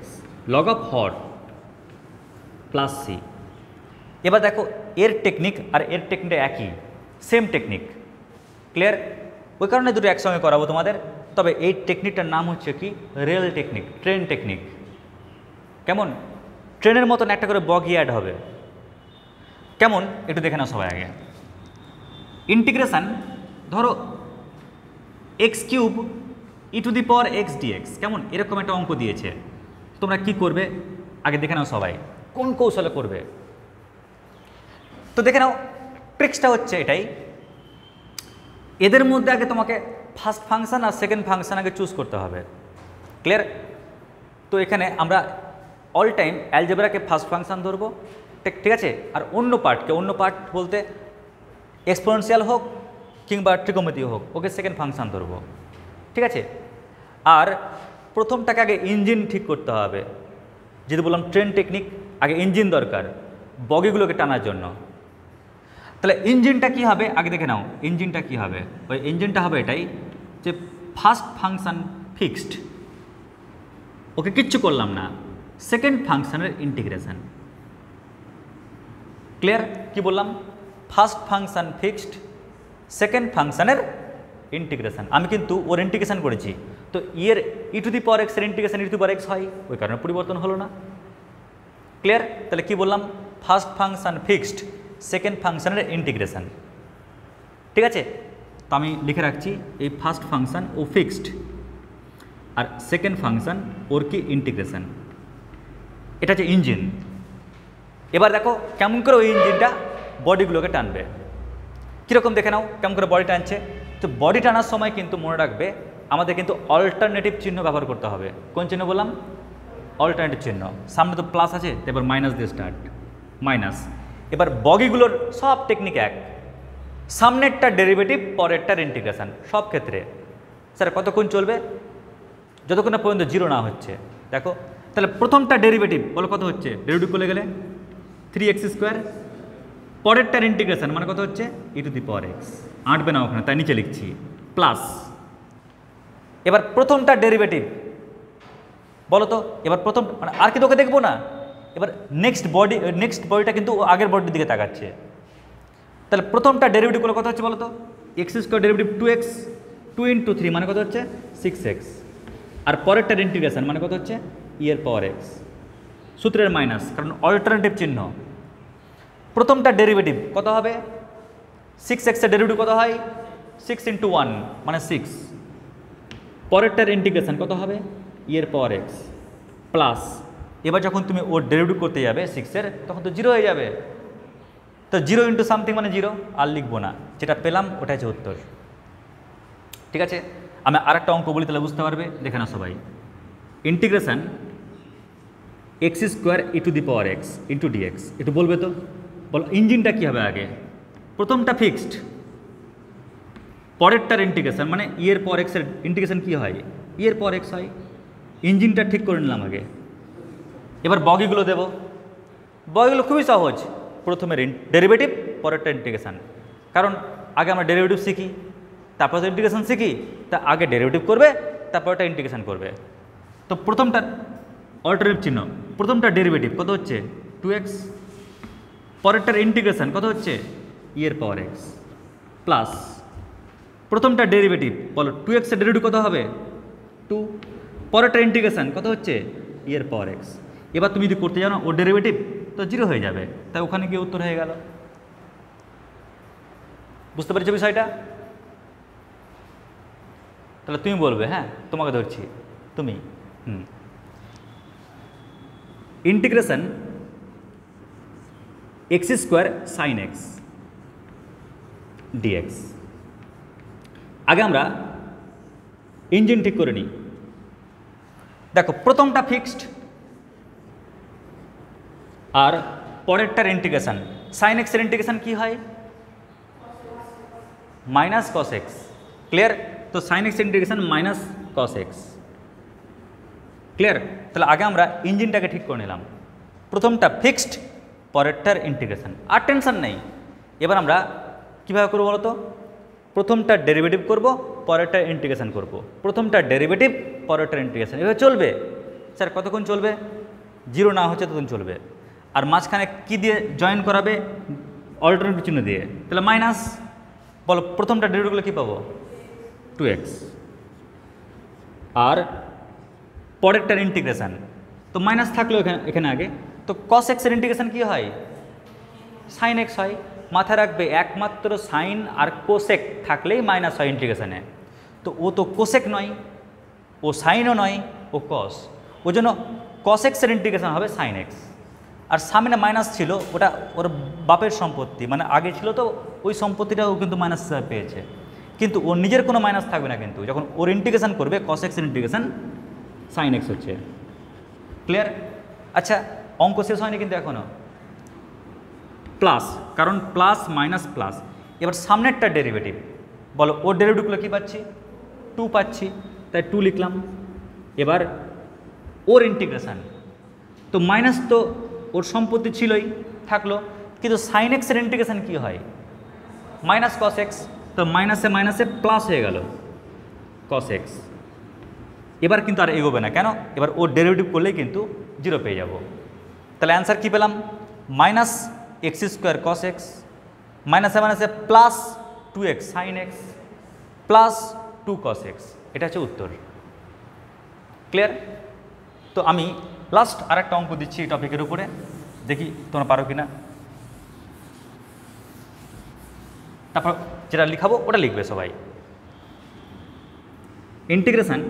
log of Har plus c। এবার দেখো এর টেকনিক আর এর টেকনিকটা একই, সেম টেকনিক। ক্লিয়ার? ওই কারণে দুটো একসঙ্গে করাবো তোমাদের। তবে এই টেকনিকটার নাম হচ্ছে কি, রেল টেকনিক, ট্রেন টেকনিক। কেমন? ট্রেনের মতন একটা করে বগি অ্যাড হবে। কেমন একটু দেখে নাও সবাই আগে। ইন্টিগ্রেশন ধরো x³ e⁻x dx, কেমন এরকম একটা অঙ্ক দিয়েছে, তোমরা কি করবে আগে দেখে নাও সবাই, কোন কৌশলে করবে। তো দেখে নাও, ট্রিক্সটা হচ্ছে এটাই, এদের মধ্যে আগে তোমাকে ফার্স্ট ফাংশন আর সেকেন্ড ফাংশন আগে চুজ করতে হবে। ক্লিয়ার? তো এখানে আমরা অল টাইম অ্যালজেব্রাকে ফার্স্ট ফাংশন ধরবো, ঠিক আছে, আর অন্য পার্ট বলতে এক্সপোনেনশিয়াল হোক কিংবা ট্রিগোনোমেট্রি হোক, ওকে সেকেন্ড ফাংশন ধরবো। ঠিক আছে, আর প্রথমটাকে আগে ইঞ্জিন ঠিক করতে হবে। যদি বললাম ট্রেন টেকনিক, আগে ইঞ্জিন দরকার বগিগুলোকে টানার জন্য। তাহলে ইঞ্জিনটা কি হবে আগে দেখে নাও, ইঞ্জিনটা কি হবে, ওই ইঞ্জিনটা হবে এটাই যে ফার্স্ট ফাংশন ফিক্সড, ওকে কিচ্ছু করলাম না, সেকেন্ড ফাংশনের ইন্টিগ্রেশন। ক্লিয়ার? কি বললাম, ফার্স্ট ফাংশন ফিক্সড, সেকেন্ড ফাংশনের ইন্টিগ্রেশন। আমি কিন্তু ওর ইন্টিগ্রেশন করেছি, তো এর e⁻x এর ইন্টিগ্রেশন e⁻x হয়, ওই কারণে পরিবর্তন হলো না। ক্লিয়ার? তাহলে কি বললাম, ফার্স্ট ফাংশন ফিক্সড, সেকেন্ড ফাংশনের ইন্টিগ্রেশন। ঠিক আছে, তো আমি লিখে রাখছি এই ফার্স্ট ফাংশন ও ফিক্সড আর সেকেন্ড ফাংশন ওর কি ইন্টিগ্রেশন। এটা হচ্ছে ইঞ্জিন। এবার দেখো কেমন করে ওই ইঞ্জিনটা বডিগুলোকে টানবে, কীরকম দেখে নাও কেমন করে বডি টানছে। তো বডি টানার সময় কিন্তু মনে রাখবে আমাদের কিন্তু অল্টারনেটিভ চিহ্ন ব্যবহার করতে হবে। কোন চিহ্ন বললাম, অল্টারনেটিভ চিহ্ন। সামনে তো প্লাস আছে, এবার মাইনাস দিয়ে স্টার্ট, মাইনাস। এবার বগিগুলোর সব টেকনিক এক, সামনেরটা ডেরিভেটিভ পরেরটার ইন্টিগ্রেশন, সব ক্ষেত্রে। স্যার কতক্ষণ চলবে, যতক্ষণ না পর্যন্ত জিরো না হচ্ছে। দেখো তাহলে প্রথমটা ডেরিভেটিভ বলো কত হচ্ছে, ডেরিভেটিভ করলে গেলে 3x², পরেরটার ইন্টিগ্রেশন মানে কত হচ্ছে e⁻x, আঁটবে না ওখানে তাই নিচে লিখছি, প্লাস। এবার প্রথমটা ডেরিভেটিভ বলো তো, এবার প্রথম মানে আর কি তোকে দেখবো না, এবার নেক্সট বডিটা কিন্তু আগের বডির দিকে তাকাচ্ছে। তাহলে প্রথমটা ডেরিভেটিভ করলে কত হচ্ছে বলো তো, x² ডেরিভেটিভ 2x, 2 × 3 মানে কত হচ্ছে 6x, আর পরেরটার ইন্টিগ্রেশন মানে কত হচ্ছে e⁻x, সূত্রের মাইনাস, কারণ অল্টারনেটিভ চিহ্ন। প্রথমটা ডেরিভেটিভ কত হবে 6x এর ডেরিভেটিভ কত হয় 6 × 1 মানে 6, পরেরটার ইন্টিগ্রেশন কত হবে e এর পাওয়ার x প্লাস, এবার যখন তুমি ওর ডেরিভেটিভ করতে যাবে 6 এর তখন তো 0 হয়ে যাবে, তো 0 × সামথিং মানে 0, আর লিখবো না, যেটা পেলাম ওটাই হচ্ছে উত্তর। ঠিক আছে, আমি আরেকটা অঙ্ক বলি তাহলে বুঝতে পারবে, দেখে না সবাই। ইন্টিগ্রেশন x² e⁻x × dx, একটু বলবে তো, বলো ইঞ্জিনটা কী হবে আগে, প্রথমটা ফিক্সড, পরেরটার ইন্টিগ্রেশন মানে e এর পাওয়ার x এর ইন্টিগ্রেশন কী হয় e এর পাওয়ার x হয়, ইঞ্জিনটা ঠিক করে নিলাম আগে। এবার বগিগুলো দেব, বগিগুলো খুবই সহজ, প্রথমে ডেরিভেটিভ পরেরটা ইন্টিগ্রেশন, কারণ আগে আমরা ডেরিভেটিভ শিখি তারপর তো ইন্টিগ্রেশন শিখি, তা আগে ডেরিভেটিভ করবে তারপর ওটা ইন্টিগ্রেশন করবে। তো প্রথমটা অল্টারনেটিভ চিহ্ন, প্রথমটা ডেরিভেটিভ কত হচ্ছে 2x, পরেরটার ইন্টিগ্রেশন কত হচ্ছে e এর পাওয়ার x প্লাস, প্রথমটা ডেরিভেটিভ বলো 2x এর ডেরিভেটিভ কত হবে 2, পরেরটার ইন্টিগ্রেশন কত হচ্ছে e এর পাওয়ার x। এবার তুমি যদি করতে যাও না ওর ডেরিভেটিভ তো 0 হয়ে যাবে, তাই ওখানে গিয়ে উত্তর হয়ে গেল। বুঝতে পেরেছো বিষয়টা? তাহলে তুমি বলবে, হ্যাঁ তোমাকে ধরছি, তুমি integration x² sin x dx, আগে আমরা ইঞ্জিন ঠিক করে নিই। দেখো প্রথমটা ফিক্সড আর পরেরটার ইন্টিগ্রেশন, sin x এর ইন্টিগ্রেশন কি হয় -cos x, ক্লিয়ার? তো sin x integration -cos x, clear? তাহলে আগে আমরা ইঞ্জিনটাকে ঠিক করে নিলাম, প্রথমটা ফিক্সড পরেরটার ইন্টিগ্রেশন, আর টেনশন নেই। এবার আমরা কীভাবে করবো বলো তো, প্রথমটা ডেরিভেটিভ করব পরেরটার ইন্টিগ্রেশন করব, প্রথমটা ডেরিভেটিভ পরেরটার ইন্টিগ্রেশন, এভাবে চলবে। স্যার কতক্ষণ চলবে? 0 না হচ্ছে ততক্ষণ চলবে। আর মাঝখানে কি দিয়ে জয়েন করাবে? অল্টারনেটিভ চিহ্ন দিয়ে, তাহলে মাইনাস, বলো প্রথমটা ডেরিভেটিভগুলো কী পাবো 2x, আর পরেরটার ইন্টিগ্রেশন তো মাইনাস থাকলো এখানে আগে, তো cos x এর ইন্টিগ্রেশন কী হয় sin x হয়। মাথায় রাখবে একমাত্র সাইন আর কোসেক থাকলেই মাইনাস হয় ইন্টিগ্রেশনে, তো ও তো কোসেক নয়, ও সাইনও নয়, ও কস, ওই জন্য cos x এর ইন্টিগ্রেশন হবে sin x। আর সামনে মাইনাস ছিল ওটা ওর বাপের সম্পত্তি, মানে আগে ছিল তো ওই সম্পত্তিটাও কিন্তু মাইনাস হিসাবে পেয়েছে, কিন্তু ওর নিজের কোনো মাইনাস থাকবে না, কিন্তু যখন ওর ইন্টিগ্রেশন করবে cos x এর ইন্টিগ্রেশন sin x হচ্ছে, ক্লিয়ার? আচ্ছা অঙ্ক শেষ হয়নি কিন্তু এখনও, প্লাস, কারণ প্লাস মাইনাস প্লাস। এবার সামনেরটা ডেরিভেটিভ, বলো ওর ডেরিভেটিভগুলো কী পাচ্ছি 2 পাচ্ছি, তাই 2 লিখলাম। এবার ওর ইন্টিগ্রেশন, তো মাইনাস তো ওর সম্পত্তি ছিলই, থাকলো, কিন্তু sin x এর ইন্টিগ্রেশন কী হয় -cos x, তো মাইনাসে মাইনাসে প্লাস হয়ে গেল cos x। এবার কিন্তু আর এগোবে না, কেন? এবার ওর ডেরিভেটিভ করলেই কিন্তু 0 পেয়ে যাব। তাহলে অ্যান্সার কী পেলাম -x² cos x, মাইনাসে মাইনাসে plus 2x sin x plus 2 cos x, এটা হচ্ছে উত্তর, ক্লিয়ার? তো আমি লাস্ট আরেকটা অঙ্ক দিচ্ছি এই টপিকের উপরে, দেখি তোমরা পারো কি না, তারপর যেটা লিখাবো ওটা লিখবে সবাই। Integration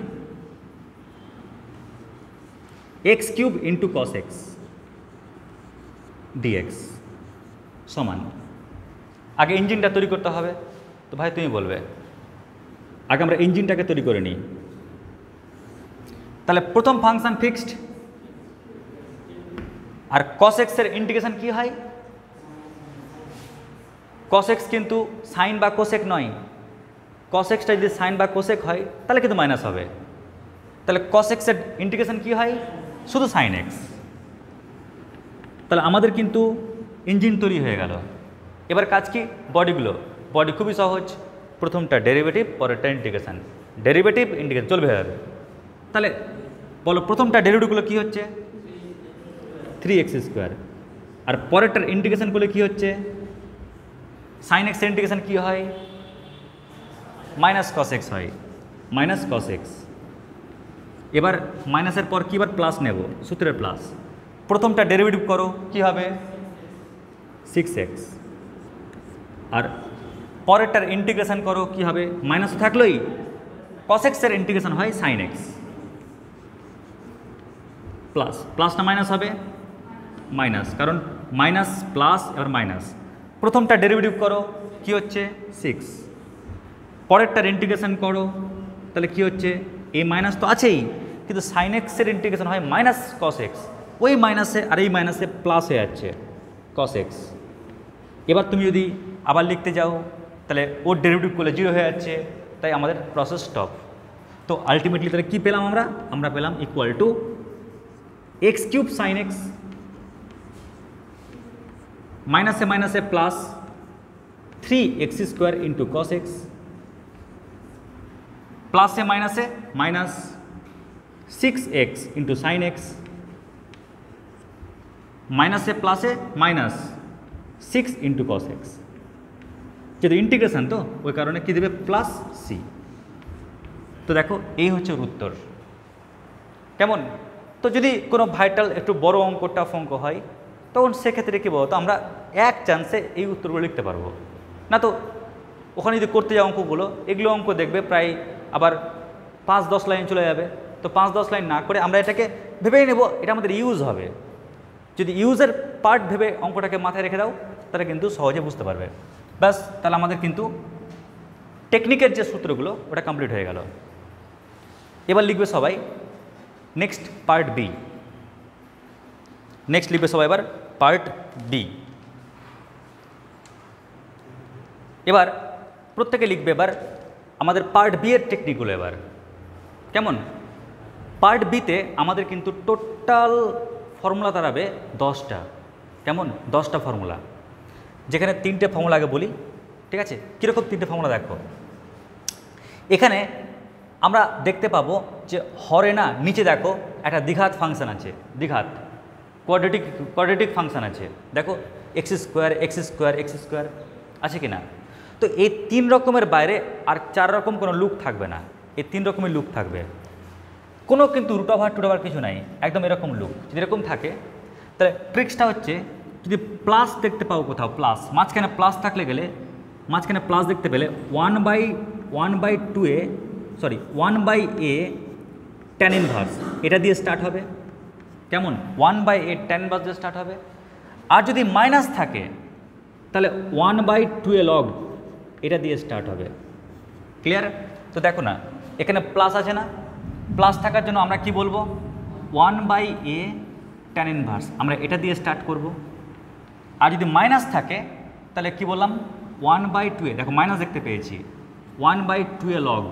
x³ × cos x dx সমান, আগে ইঞ্জিনটা তৈরি করতে হবে, তো ভাই তুমি বলবে আগে আমরা ইঞ্জিনটাকে তৈরি করে নিই। তাহলে প্রথম ফাংশন ফিক্সড, আর cos x এর ইন্টিগ্রেশন কি হয় cos x কিন্তু সাইন বা কোসেক নয়, cos xটা যদি সাইন বা কোসেক হয় তাহলে কিন্তু মাইনাস হবে, তাহলে cos x এর ইন্টিগ্রেশন কি হয় শুধু sin x। তাহলে আমাদের কিন্তু ইঞ্জিন তৈরি হয়ে গেল। এবার কাজ কি বডিগুলো, বডি খুবই সহজ, প্রথমটা ডেরিভেটিভ পরেরটা ইন্টিগ্রেশন, ডেরিভেটিভ ইন্টিগ্রেশন চলবে হবে। তাহলে বলো প্রথমটা ডেরিভেটিভগুলো কী হচ্ছে 3x², আর পরেরটার ইন্টিগ্রেশন করলে কী হচ্ছে sin x এর ইন্টিগ্রেশন কী হয় -cos x হয়, -cos x। এবার মাইনাসের পর কি এবার প্লাস নেব, সূত্রের প্লাস, প্রথমটা ডেরিভেটিভ করো কি হবে 6x, আর পরেরটার ইন্টিগ্রেশন করো, কি হবে? মাইনাস থাকলোই, কস এক্সের ইন্টিগ্রেশন হয় সাইন এক্স, প্লাস প্লাসটা মাইনাস হবে মাইনাস, কারণ মাইনাস প্লাস এবার মাইনাস। প্রথমটা ডেরিভেটিভ করো, কি হচ্ছে? 6। পরেরটার ইন্টিগ্রেশন করো, তাহলে কি হচ্ছে? এই মাইনাস তো আছেই, কিন্তু সাইন এক্সের ইন্টিগ্রেশন হয় মাইনাস কস এক্স, ওই মাইনাসে আর এই মাইনাসে প্লাস হয়ে যাচ্ছে কস এক্স। এবার তুমি যদি আবার লিখতে যাও তাহলে ওর ডেরিভেটিভ করলে 0 হয়ে যাচ্ছে, তাই আমাদের প্রসেস স্টপ। তো আলটিমেটলি তাহলে কী পেলাম আমরা পেলাম equal to X cube sine X মাইনাসে মাইনাসে plus 3x square into cos X, প্লাসে মাইনাসে minus 6x into sine X, মাইনাসে প্লাসে মাইনাস 6 ইন্টু কস এক্স। যেহেতু ইন্টিগ্রেশন তো ওই কারণে কী দেবে? Plus C. তো দেখো এই হচ্ছে ওর উত্তর। কেমন? তো যদি কোনো ভাইটাল একটু বড় অঙ্ক টাফ অঙ্ক হয় তখন সেক্ষেত্রে কী বলতো, আমরা এক চান্সে এই উত্তরগুলো লিখতে পারবো না। তো ওখানে যদি করতে যাও অঙ্কগুলো, এগুলো অঙ্ক দেখবে প্রায় আবার 5-10 লাইন চলে যাবে। তো 5-10 লাইন না করে আমরা এটাকে ভেবেই নেব এটা আমাদের ইউজ হবে। যদি ইউজের পার্ট ভেবে অঙ্কটাকে মাথায় রেখে দাও তাহলে কিন্তু সহজে বুঝতে পারবে। ব্যাস, তাহলে আমাদের কিন্তু টেকনিকের যে সূত্রগুলো ওটা কমপ্লিট হয়ে গেল। এবার লিখবে সবাই নেক্সট পার্ট বি। নেক্সট লিখবে সবাই এবার পার্ট বি। এবার প্রত্যেকে লিখবে এবার আমাদের পার্ট বি এর টেকনিকগুলো। এবার কেমন? পার্ট বিতে আমাদের কিন্তু টোটাল ফর্মুলা দাঁড়াবে 10টা। কেমন? 10টা ফর্মুলা, যেখানে 3টে ফর্মুলা আগে বলি, ঠিক আছে? কীরকম 3টে ফর্মুলা দেখো। এখানে আমরা দেখতে পাবো যে হরে না নিচে দেখো একটা দ্বিঘাত ফাংশন আছে, দ্বিঘাত কোয়াড্রেটিক ফাংশন আছে। দেখো এক্স স্কোয়ার আছে কি না? তো এই 3 রকমের বাইরে আর 4 রকম কোনো লুক থাকবে না, এই 3 রকমের লুক থাকবে। কোনো কিন্তু রুট ওভার কিছু নাই, একদম এরকম লুক। যদি এরকম থাকে তাহলে ট্রিক্সটা হচ্ছে, যদি প্লাস দেখতে পাও কোথাও, প্লাস মাঝখানে প্লাস থাকলে গেলে মাঝখানে প্লাস দেখতে পেলে 1/a tan ইনভার্স এটা দিয়ে স্টার্ট হবে। কেমন? 1/a tan ইনভার্স দিয়ে স্টার্ট হবে। আর যদি মাইনাস থাকে তাহলে 1/2a log এটা দিয়ে স্টার্ট হবে। ক্লিয়ার? তো দেখো না এখানে প্লাস আছে না, প্লাস থাকার জন্য আমরা কি বলবো? 1/a tan ইনভার্স, আমরা এটা দিয়ে স্টার্ট করব। আর যদি মাইনাস থাকে তাহলে কি বললাম? 1/2a, দেখো মাইনাস দেখতে পেয়েছি, 1/2a log,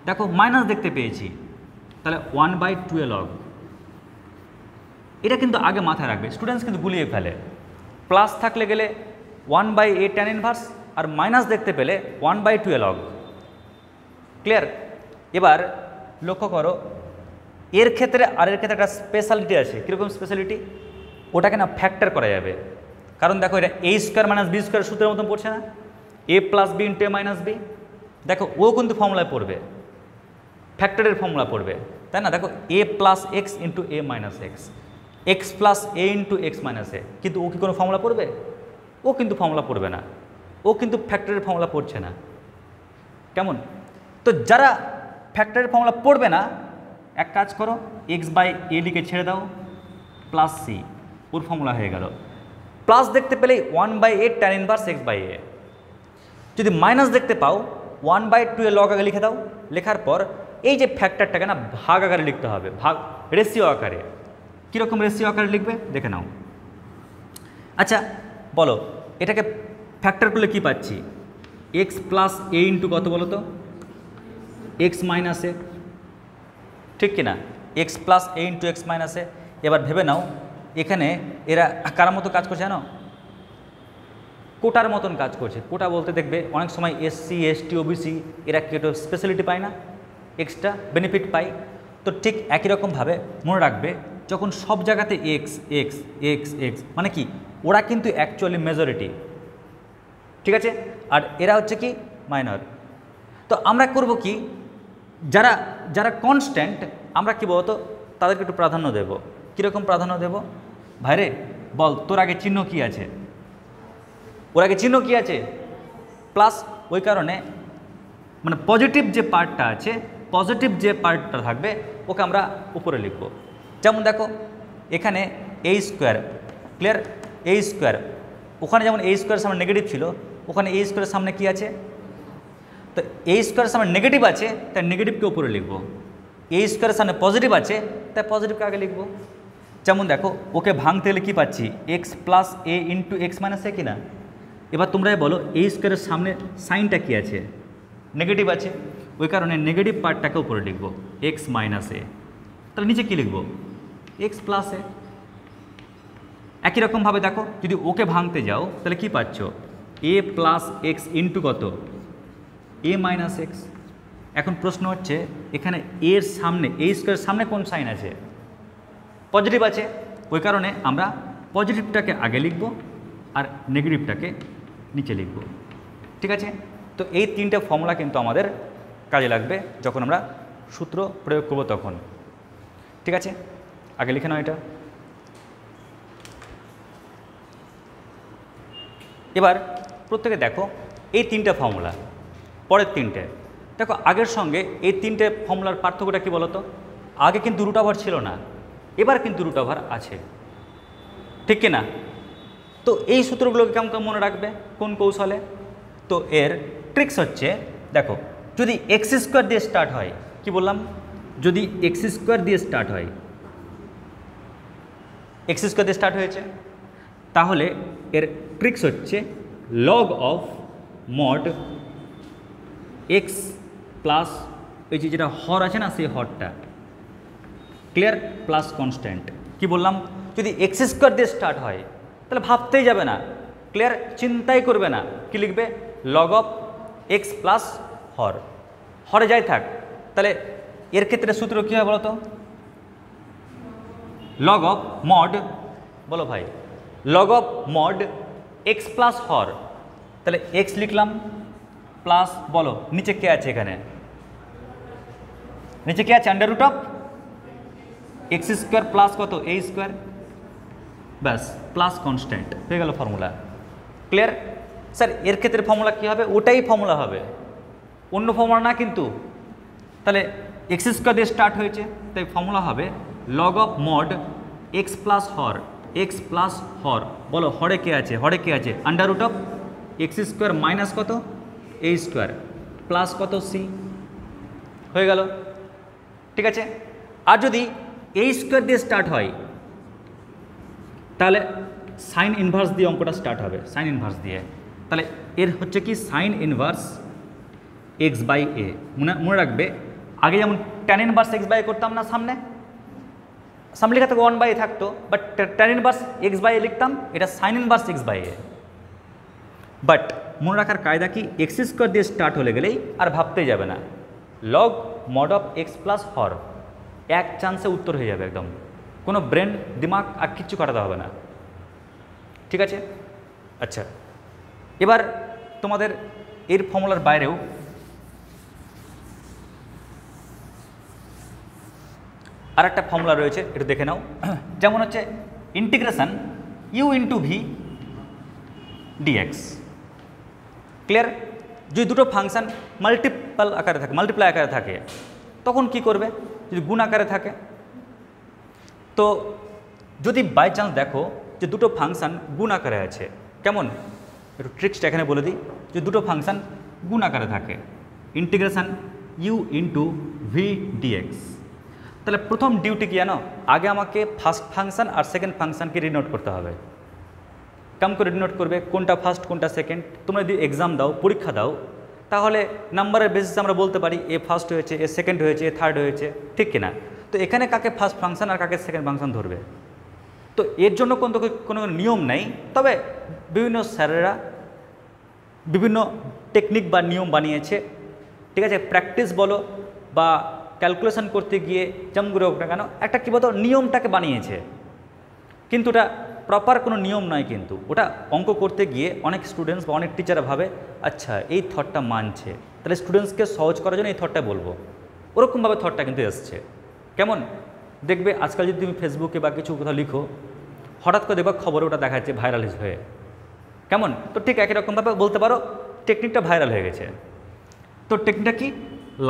দেখো মাইনাস দেখতে পেয়েছি, তাহলে 1/2a log। এটা কিন্তু আগে মাথায় রাখবে, স্টুডেন্টস কিন্তু গুলিয়ে ফেলে। প্লাস থাকলে গেলে 1/a tan ইনভার্স, আর মাইনাস দেখতে পেলে 1/2a log। ক্লিয়ার? এবার লক্ষ্য করো এর ক্ষেত্রে আর এর ক্ষেত্রে একটা স্পেশালিটি আছে। কীরকম স্পেশালিটি? ওটাকে না ফ্যাক্টর করা যাবে, কারণ দেখো এটা a square minus b square সূত্রের মতন পড়ছে না, a plus b into a minus b। দেখো ও কিন্তু ফর্মুলায় পড়বে, ফ্যাক্টরের ফর্মুলা পড়বে, তাই না? দেখো a plus x into a minus x, x plus a into x minus a, কিন্তু ও কি কোনো ফর্মুলা পড়বে? ও কিন্তু ফর্মুলা পড়বে না, ও কিন্তু ফ্যাক্টরের ফর্মুলা পড়ছে না। কেমন? তো যারা ফ্যাক্টরের ফর্মুলা পড়বে না, এক কাজ করো, x/a লিখে ছেড়ে দাও, প্লাস সি, ওর ফর্মুলা হয়ে গেল। প্লাস দেখতে পেলেই 1/a tan ইনভার্স x/a। যদি মাইনাস দেখতে পাও 1/2a log আগে লিখে দাও, লেখার পর এই যে ফ্যাক্টরটাকে না ভাগ আকারে লিখতে হবে, ভাগ রেশিও আকারে। কীরকম রেশিও আকারে লিখবে দেখে নাও। আচ্ছা বলো, এটাকে ফ্যাক্টর করলে কী পাচ্ছি? এক্স প্লাস এ ইন্টু কত বলো তো? এক্স মাইনাস এ, ঠিক কিনা? এক্স প্লাস এ ইন্টু এক্স মাইনাস এ। এবার ভেবে নাও এখানে এরা কার মতো কাজ করছে জানো? কোটার মতন কাজ করছে। কোটা বলতে দেখবে অনেক সময় এসসি এসটি ওবিসি এরা কেউ স্পেশালিটি পায় না, এক্সট্রা বেনিফিট পায়। তো ঠিক একই রকমভাবে মনে রাখবে, যখন সব জায়গাতে এক্স এক্স এক্স এক্স মানে কি, ওরা কিন্তু অ্যাকচুয়ালি মেজরিটি, ঠিক আছে? আর এরা হচ্ছে কি মাইনর। তো আমরা করব কি, যারা যারা কনস্ট্যান্ট আমরা কি বলতো তাদেরকে একটু প্রাধান্য দেব। কীরকম প্রাধান্য দেব? ভাইরে বল, তোর আগে চিহ্ন কি আছে? ওর আগে চিহ্ন কি আছে? প্লাস ওই কারণে মানে পজিটিভ যে পার্টটা আছে, পজিটিভ যে পার্টটা থাকবে ওকে আমরা উপরে লিখব। যেমন দেখো এখানে এ স্কোয়ার, ক্লিয়ার, এ স্কোয়ার, ওখানে যেমন এ স্কোয়ারের সামনে নেগেটিভ ছিল, ওখানে এ স্কোয়ারের সামনে কি আছে, তো এ স্কোয়ারের সামনে নেগেটিভ আছে তাই নেগেটিভকে উপরে লিখব, এ স্কোয়ারের সামনে পজিটিভ আছে তাই পজিটিভকে আগে লিখব। যেমন দেখো ওকে ভাঙতে গেলে কী পাচ্ছি, এক্স প্লাস এ ইন্টু এক্স মাইনাস এ কিনা। এবার তোমরাই বলো এ স্কোয়ারের সামনে সাইনটা কী আছে, নেগেটিভ আছে, ওই কারণে নেগেটিভ পার্টটাকে উপরে লিখব, এক্স মাইনাস এ। তাহলে নিচে কী লিখব, এক্স প্লাস এ। একই রকমভাবে দেখো যদি ওকে ভাঙতে যাও তাহলে কি পাচ্ছ, এ প্লাস এক্স ইন্টু কত, এ মাইনাস এক্স। এখন প্রশ্ন হচ্ছে এখানে এর সামনে, এ স্কোয়ারের সামনে কোন সাইন আছে, পজিটিভ আছে, ওই কারণে আমরা পজিটিভটাকে আগে লিখব আর নেগেটিভটাকে নিচে লিখব। ঠিক আছে, তো এই তিনটে ফর্মুলা কিন্তু আমাদের কাজে লাগবে যখন আমরা সূত্র প্রয়োগ করব তখন। ঠিক আছে, আগে লিখে নাও এটা। এবার প্রত্যেকে দেখো এই তিনটে ফর্মুলা, পরের তিনটে দেখো, আগের সঙ্গে এই তিনটে ফর্মুলার পার্থক্যটা কী বলো তো, আগে কিন্তু রুট ওভার ছিল না, এবার কিন্তু রুট ওভার আছে, ঠিক কি না। তো এই সূত্রগুলোকে কেমন মনে রাখবে, কোন কৌশলে, তো এর ট্রিক্স হচ্ছে দেখো, যদি এক্স স্কোয়ার দিয়ে স্টার্ট হয়, কি বললাম, যদি এক্স স্কোয়ার দিয়ে স্টার্ট হয়, এক্স স্কোয়ার দিয়ে স্টার্ট হয়েছে, তাহলে এর ট্রিক্স হচ্ছে log of mod x plus এই যে যেটা হর আছে না সেই হরটা, ক্লিয়ার, প্লাস কনস্ট্যান্ট। কি বললাম, যদি এক্স স্কোয়ার দিয়ে স্টার্ট হয় তাহলে ভাবতেই যাবে না, ক্লিয়ার, চিন্তাই করবে না, কি লিখবে, লগ অফ এক্স প্লাস হর, হরে যাই থাক। তাহলে এর ক্ষেত্রে সূত্র কী হয় বলো তো, লগ অফ মড, বলো ভাই, log of mod x plus হর, তাহলে এক্স লিখলাম প্লাস, বলো নিচে কে আছে, এখানে নিচে কে আছে, under root of x square plus কত, এ স্কোয়ার, ব্যাস, প্লাস কনস্ট্যান্ট হয়ে গেল ফর্মুলা। ক্লিয়ার স্যার, এর ক্ষেত্রে ফর্মুলা কী হবে, ওটাই ফর্মুলা হবে, অন্য ফর্মুলা না কিন্তু। তাহলে এক্স স্কোয়ার দিয়ে স্টার্ট হয়েছে তাই ফর্মুলা হবে log of mod x plus হর, এক্স প্লাস হর, বলো হরে কে আছে, হরে কে আছে, under root of x square minus কত, এ স্কোয়ার প্লাস কত, সি, হয়ে গেল। ঠিক আছে, আর যদি এ স্কোয়ার দিয়ে স্টার্ট হয় তাহলে সাইন ইনভার্স দিয়ে অঙ্কটা স্টার্ট হবে, সাইন ইনভার্স দিয়ে। তাহলে এর হচ্ছে কি সাইন ইনভার্স এক্স বাই এ, মনে রাখবে আগে যেমন ট্যান ইনভার্স এক্স বাই করতাম না, সামনে লেখা থাকতো 1 বাই এ থাকতো, but tan inverse x by a লিখতাম, এটা sine inverse x by a. But মনে রাখার কায়দা কি, এক্স স্কোয়ার দিয়ে স্টার্ট হলে গেলেই আর ভাবতেই যাবে না, log mod of x plus হর, এক চান্সে উত্তর হয়ে যাবে একদম, কোনো ব্রেন দিমাগ আর কিচ্ছু কাটাতে হবে না। ঠিক আছে, আচ্ছা এবার তোমাদের এর ফর্মুলার বাইরেও আর একটা ফর্মুলা রয়েছে, একটু দেখে নাও। যেমন হচ্ছে integration U into V DX. Clear, যদি দুটো ফাংশান মাল্টিপল আকারে থাকে, মাল্টিপ্লাই আকারে থাকে, তখন কি করবে, যদি গুণ আকারে থাকে, তো যদি বাই চান্স দেখো যে দুটো ফাংশান গুণ আকারে আছে, কেমন, একটু ট্রিক্সটা এখানে বলে দিই, যে দুটো ফাংশান গুণ আকারে থাকে, integration U into V DX, তাহলে প্রথম ডিউটি কি জানো, আগে আমাকে ফার্স্ট ফাংশন আর সেকেন্ড ফাংশনকে রিনোট করতে হবে। কেমন করে রিনোট করবে, কোনটা ফার্স্ট কোনটা সেকেন্ড, তোমরা যদি এক্সাম দাও, পরীক্ষা দাও, তাহলে নাম্বারের বেসিসে আমরা বলতে পারি এ ফার্স্ট হয়েছে, এ সেকেন্ড হয়েছে, এ থার্ড হয়েছে, ঠিক কিনা। তো এখানে কাকে ফার্স্ট ফাংশন আর কাকে সেকেন্ড ফাংশন ধরবে, তো এর জন্য কোনো নিয়ম নেই, তবে বিভিন্ন স্যারেরা বিভিন্ন টেকনিক বা নিয়ম বানিয়েছে। ঠিক আছে, প্র্যাকটিস বলো বা ক্যালকুলেশন করতে গিয়ে যেমন করে হোক না কেন, একটা কী বলতো নিয়মটাকে বানিয়েছে, কিন্তু ওটা প্রপার কোনো নিয়ম নয়, কিন্তু ওটা অঙ্ক করতে গিয়ে অনেক স্টুডেন্টস বা অনেক টিচাররা ভাবে আচ্ছা এই থটটা মানছে, তাহলে স্টুডেন্টসকে সহজ করার জন্য এই থটটা বলবো, ওরকমভাবে থটটা কিন্তু এসছে। কেমন দেখবে আজকাল যদি তুমি ফেসবুকে বা কিছু কোথাও লিখো, হঠাৎ করে দেখবা খবরে ওটা দেখাচ্ছে ভাইরাল হয়ে, কেমন, তো ঠিক একই রকমভাবে বলতে পারো টেকনিকটা ভাইরাল হয়ে গেছে। তো টেকনিকটা কি?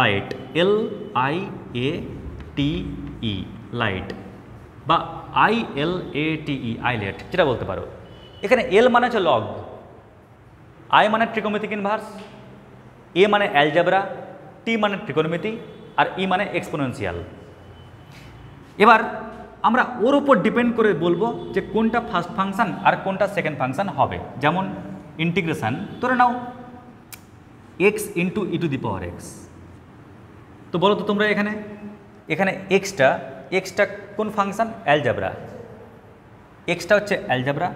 লাইট, LIATE, লাইট, বা ILATE, আইলেট, যেটা বলতে পারো। এখানে এল মানে হচ্ছে লগ, আই মানে ট্রিগোনোমেট্রিক ইনভার্স, এ মানে অ্যালজেব্রা, টি মানে ট্রিগোনোমেট্রি, আর ই মানে এক্সপোনেনশিয়াল। এবার আমরা ওর উপর ডিপেন্ড করে বলবো যে কোনটা ফার্স্ট ফাংশন আর কোনটা সেকেন্ড ফাংশন হবে। যেমন ইন্টিগ্রেশন ধরে নাও x into E to the power X. তো বলো তো তোমরা এখানে এক্সটা কোন ফাংশন? অ্যালজেব্রা। এক্সটা হচ্ছে অ্যালজেব্রা,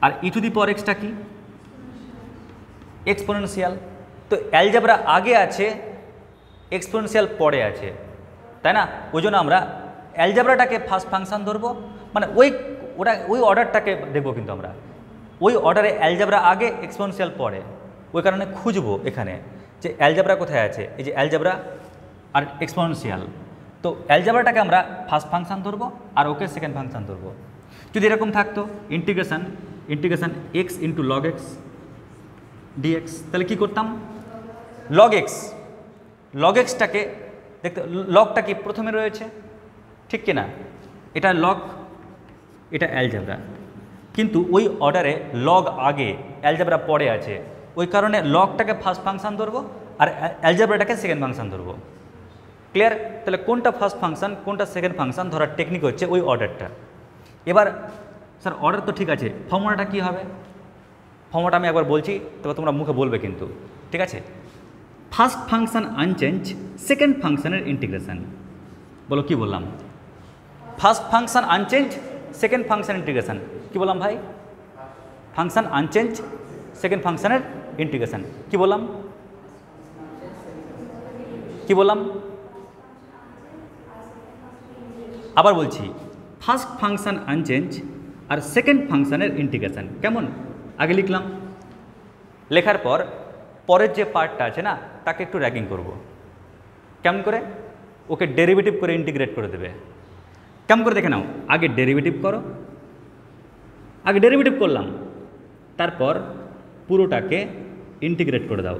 আর ই টু দি পাওয়ার এক্সটা কি? এক্সপোনেনশিয়াল। তো অ্যালজেব্রা আগে আছে, এক্সপোনেনশিয়াল পরে আছে, তাই না? ওই জন্য আমরা অ্যালজেব্রাটাকে ফার্স্ট ফাংশন ধরবো, মানে ওই অর্ডারটাকে দেখবো, কিন্তু আমরা ওই অর্ডারে অ্যালজেব্রা আগে, এক্সপোনেনশিয়াল পরে। ওই কারণে খুঁজবো এখানে যে অ্যালজেব্রা কোথায় আছে, এই যে অ্যালজেব্রা আর এক্সপোনেনশিয়াল। তো অ্যালজেব্রাটাকে আমরা ফার্স্ট ফাংশন ধরবো আর ওকে সেকেন্ড ফাংশন ধরবো। যদি এরকম থাকতো integration x into log x dx, তাহলে কী করতাম? লগ এক্সটাকে দেখতে, লগটা কি প্রথমে রয়েছে, ঠিক কিনা? এটা লগ, এটা অ্যালজেব্রা, কিন্তু ওই অর্ডারে লগ আগে, অ্যালজেব্রা পরে আছে। ওই কারণে লগটাকে ফার্স্ট ফাংশন ধরবো আর অ্যালজেব্রাটাকে সেকেন্ড ফাংশন ধরবো। ক্লিয়ার? তাহলে কোনটা ফার্স্ট ফাংশন কোনটা সেকেন্ড ফাংশন ধরার টেকনিক হচ্ছে ওই অর্ডারটা। এবার স্যার অর্ডার তো ঠিক আছে, ফর্মুলাটা কী হবে? ফর্মুলাটা আমি একবার বলছি, তবে তোমরা মুখে বলবে কিন্তু, ঠিক আছে? ফার্স্ট ফাংশন আনচেঞ্জ, সেকেন্ড ফাংশনের ইন্টিগ্রেশন। বলো কি বললাম? First function unchange, second function integration. কি বললাম ভাই? ফাংশন আনচেঞ্জ, সেকেন্ড ফাংশনের ইন্টিগ্রেশন। কি বললাম? আবার বলছি, ফার্স্ট ফাংশন আনচেঞ্জ আর সেকেন্ড ফাংশনের ইন্টিগ্রেশন। কেমন? আগে লিখলাম, লেখার পর পরের যে পার্টটা আছে না, তাকে একটু র্যাগিং করব। কেমন করে? ওকে ডেরিভেটিভ করে ইন্টিগ্রেট করে দেবে। কেমন করে দেখে নাও, আগে ডেরিভেটিভ করো, আগে ডেরিভেটিভ করলাম, তারপর পুরোটাকে ইন্টিগ্রেট করে দাও,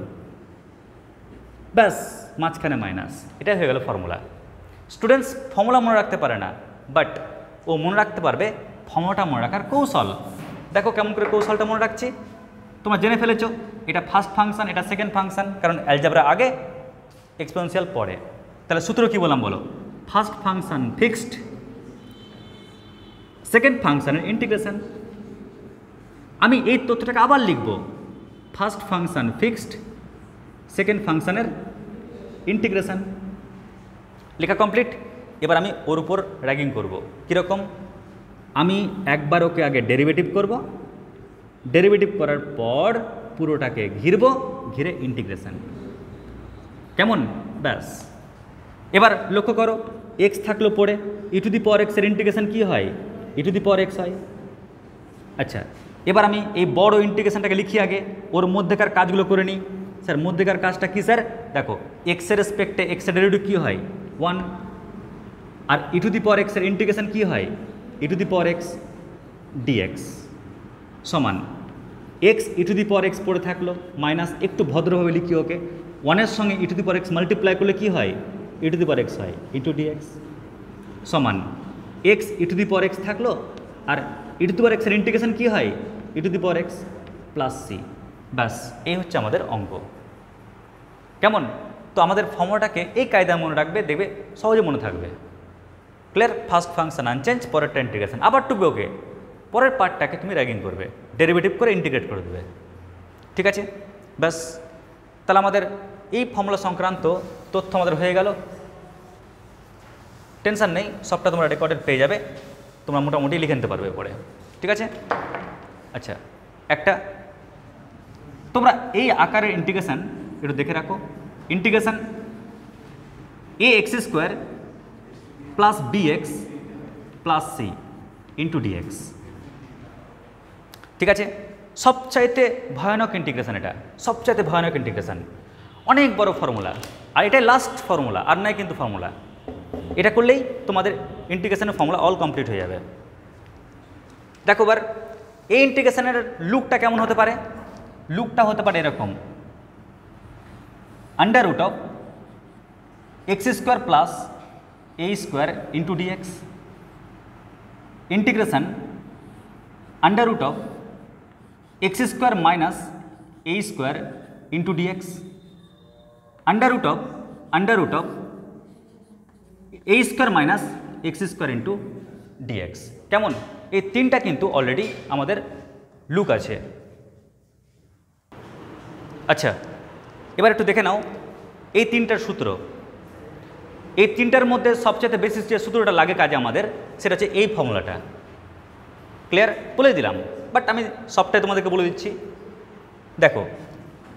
ব্যাস মাঝখানে মাইনাস। এটাই হয়ে গেল ফর্মুলা। স্টুডেন্টস ফর্মুলা মনে রাখতে পারে না, বাট ও মনে রাখতে পারবে ফর্মুলাটা মনে রাখার কৌশল। দেখো কেমন করে কৌশলটা মনে রাখছি। তোমরা জেনে ফেলেছো এটা ফার্স্ট ফাংশন, এটা সেকেন্ড ফাংশন, কারণ অ্যালজেব্রা আগে, এক্সপোনেনশিয়াল পরে। তাহলে সূত্র কি বললাম বলো? ফার্স্ট ফাংশন ফিক্সড, সেকেন্ড ফাংশনের ইন্টিগ্রেশন। আমি এই তথ্যটাকে আবার লিখব, ফার্স্ট ফাংশন ফিক্সড, সেকেন্ড ফাংশনের ইন্টিগ্রেশন। লেখা কমপ্লিট। এবার আমি ওর উপর র্যাগিং করব। কীরকম? আমি একবার ওকে আগে ডেরিভেটিভ করব, ডেরিভেটিভ করার পর পুরোটাকে ঘিরে ইন্টিগ্রেশন। কেমন? ব্যাস। এবার লক্ষ্য করো, এক্স থাকলো পড়ে, ই টু দি পাওয়ার এক্সের ইন্টিগ্রেশন কী হয়? E to the power x হয়। আচ্ছা, এবার আমি এই বড় ইন্টিগ্রেশনটাকে লিখি আগে, ওর মধ্যেকার কাজগুলো করে নিই। স্যার মধ্যেকার কাজটা কী স্যার? দেখো এক্সের রেসপেক্টে এক্সের ডেরিভেটিভ কী হয়? 1। আর ই টু দি পাওয়ার এক্সের ইন্টিগ্রেশন কী হয়? E to the power x dx সমান x e to the power x পড়ে থাকলো, মাইনাস, একটু ভদ্রভাবে লিখি ওকে, 1-এর সঙ্গে e to the power x multiply করলে কী হয়? E to the power x হয়, ইন্টু ডিএক্স সমান x e to the power x থাকলো, আর ই টু দি পাওয়ার এক্সের ইন্টিগ্রেশন কী হয়? E to the power x plus c. ব্যাস, এই হচ্ছে আমাদের অঙ্ক। কেমন? তো আমাদের ফর্মুলাটাকে এই কায়দায় মনে রাখবে, দেখবে সহজে মনে থাকবে। ক্লিয়ার? ফার্স্ট ফাংশন আনচেঞ্জ, পরেরটা ইন্টিগ্রেশন। আবার টুকবে ওকে, পরের পার্টটাকে তুমি র্যাগিং করবে, ডেরিভেটিভ করে ইন্টিগ্রেট করে দেবে। ঠিক আছে? ব্যাস, তাহলে আমাদের এই ফর্মুলা সংক্রান্ত তথ্য আমাদের হয়ে গেল। টেনশন নেই, সবটা তোমরা রেকর্ডেড পেয়ে যাবে, তোমরা মোটামুটি লিখে নিতে পারবে পরে। ঠিক আছে? আচ্ছা, একটা তোমরা এই আকারের ইন্টিগ্রেশন একটু দেখে রাখো। Integration a x square plus B x plus C into dx. ঠিক আছে? সবচাইতে ভয়ানক ইন্টিগ্রেশন, এটা সবচাইতে ভয়ানক ইন্টিগ্রেশন, অনেক বড় ফর্মুলা, আর এটাই লাস্ট ফর্মুলা, আর নাই কিন্তু ফর্মুলা। এটা করলেই তোমাদের ইন্টিগ্রেশনের ফর্মুলা অল কমপ্লিট হয়ে যাবে। দেখো এবার এই ইন্টিগ্রেশনের লুকটা কেমন হতে পারে? লুকটা হতে পারে এরকম, under root of x square plus a square into dx, integration under root of x square minus a square into dx, under root of a square minus x square into dx. কেমন? এই তিনটা কিন্তু অলরেডি আমাদের লুক আছে। আচ্ছা, এবার একটু দেখে নাও এই তিনটার সূত্র। এই তিনটার মধ্যে সবচেয়ে বেশি যে সূত্রটা লাগে কাজে আমাদের, সেটা হচ্ছে এই ফর্মুলাটা। ক্লিয়ার? বলে দিলাম, বাট আমি সবটাই তোমাদেরকে বলে দিচ্ছি। দেখো,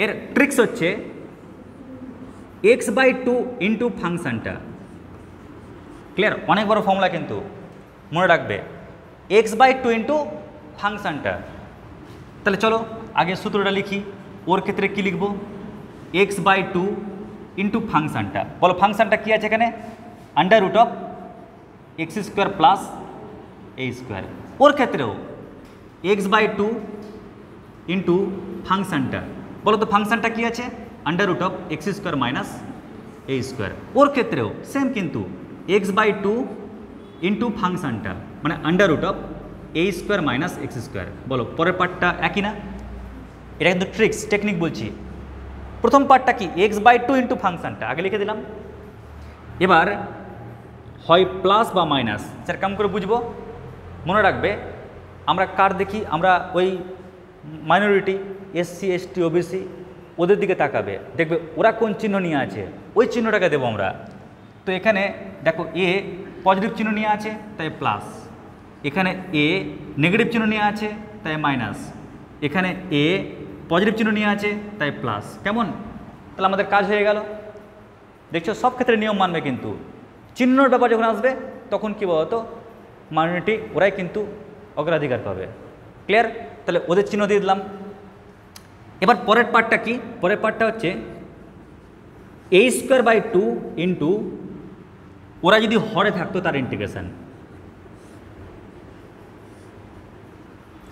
এর ট্রিক্স হচ্ছে x/2 ইন্টু ফাংশনটা। ক্লিয়ার? অনেক বড় ফর্মুলা কিন্তু, মনে রাখবে x/2 ইন্টু ফাংশনটা। তাহলে চলো আগে সূত্রটা লিখি। ওর ক্ষেত্রে কি লিখব? x/2 ইন্টু ফাংশনটা। বলো ফাংশনটা কী আছে এখানে? Under root of x square plus a square. ওর ক্ষেত্রেও x/2 ইন্টু ফাংশনটা। বলো তো ফাংশনটা কী আছে? Under root of x square minus a square. ওর ক্ষেত্রেও সেম কিন্তু x/2 ইন্টু ফাংশনটা, মানে under root of a square minus x square. বলো পরের পার্টটা একই না? এটা কিন্তু ট্রিক্স, টেকনিক বলছি। প্রথম পার্টটা কি? x/2 ইন্টু ফাংশনটা আগে লিখে দিলাম। এবার হয় প্লাস বা মাইনাস, সেরকম করে বুঝবো। মনে রাখবে আমরা কার দেখি? আমরা ওই মাইনরিটি SC ST OBC ওদের দিকে তাকাবে, দেখবে ওরা কোন চিহ্ন নিয়ে আছে, ওই চিহ্নটাকে দেবো আমরা। তো এখানে দেখো এ পজিটিভ চিহ্ন নিয়ে আছে তাই প্লাস, এখানে এ নেগেটিভ চিহ্ন নিয়ে আছে তাই মাইনাস, এখানে এ পজিটিভ চিহ্ন নিয়ে আছে তাই প্লাস। কেমন? তাহলে আমাদের কাজ হয়ে গেল। দেখছো সব ক্ষেত্রে নিয়ম মানবে, কিন্তু চিহ্নর ব্যাপার যখন আসবে তখন কী বলতো, মাইনরিটি ওরাই কিন্তু অগ্রাধিকার পাবে। ক্লিয়ার? তাহলে ওদের চিহ্ন দিয়ে দিলাম। এবার পরের পার্টটা কি? পরের পার্টটা হচ্ছে a²/2 ইন্টু, ওরা যদি হরে থাকতো তার ইন্টিগ্রেশন।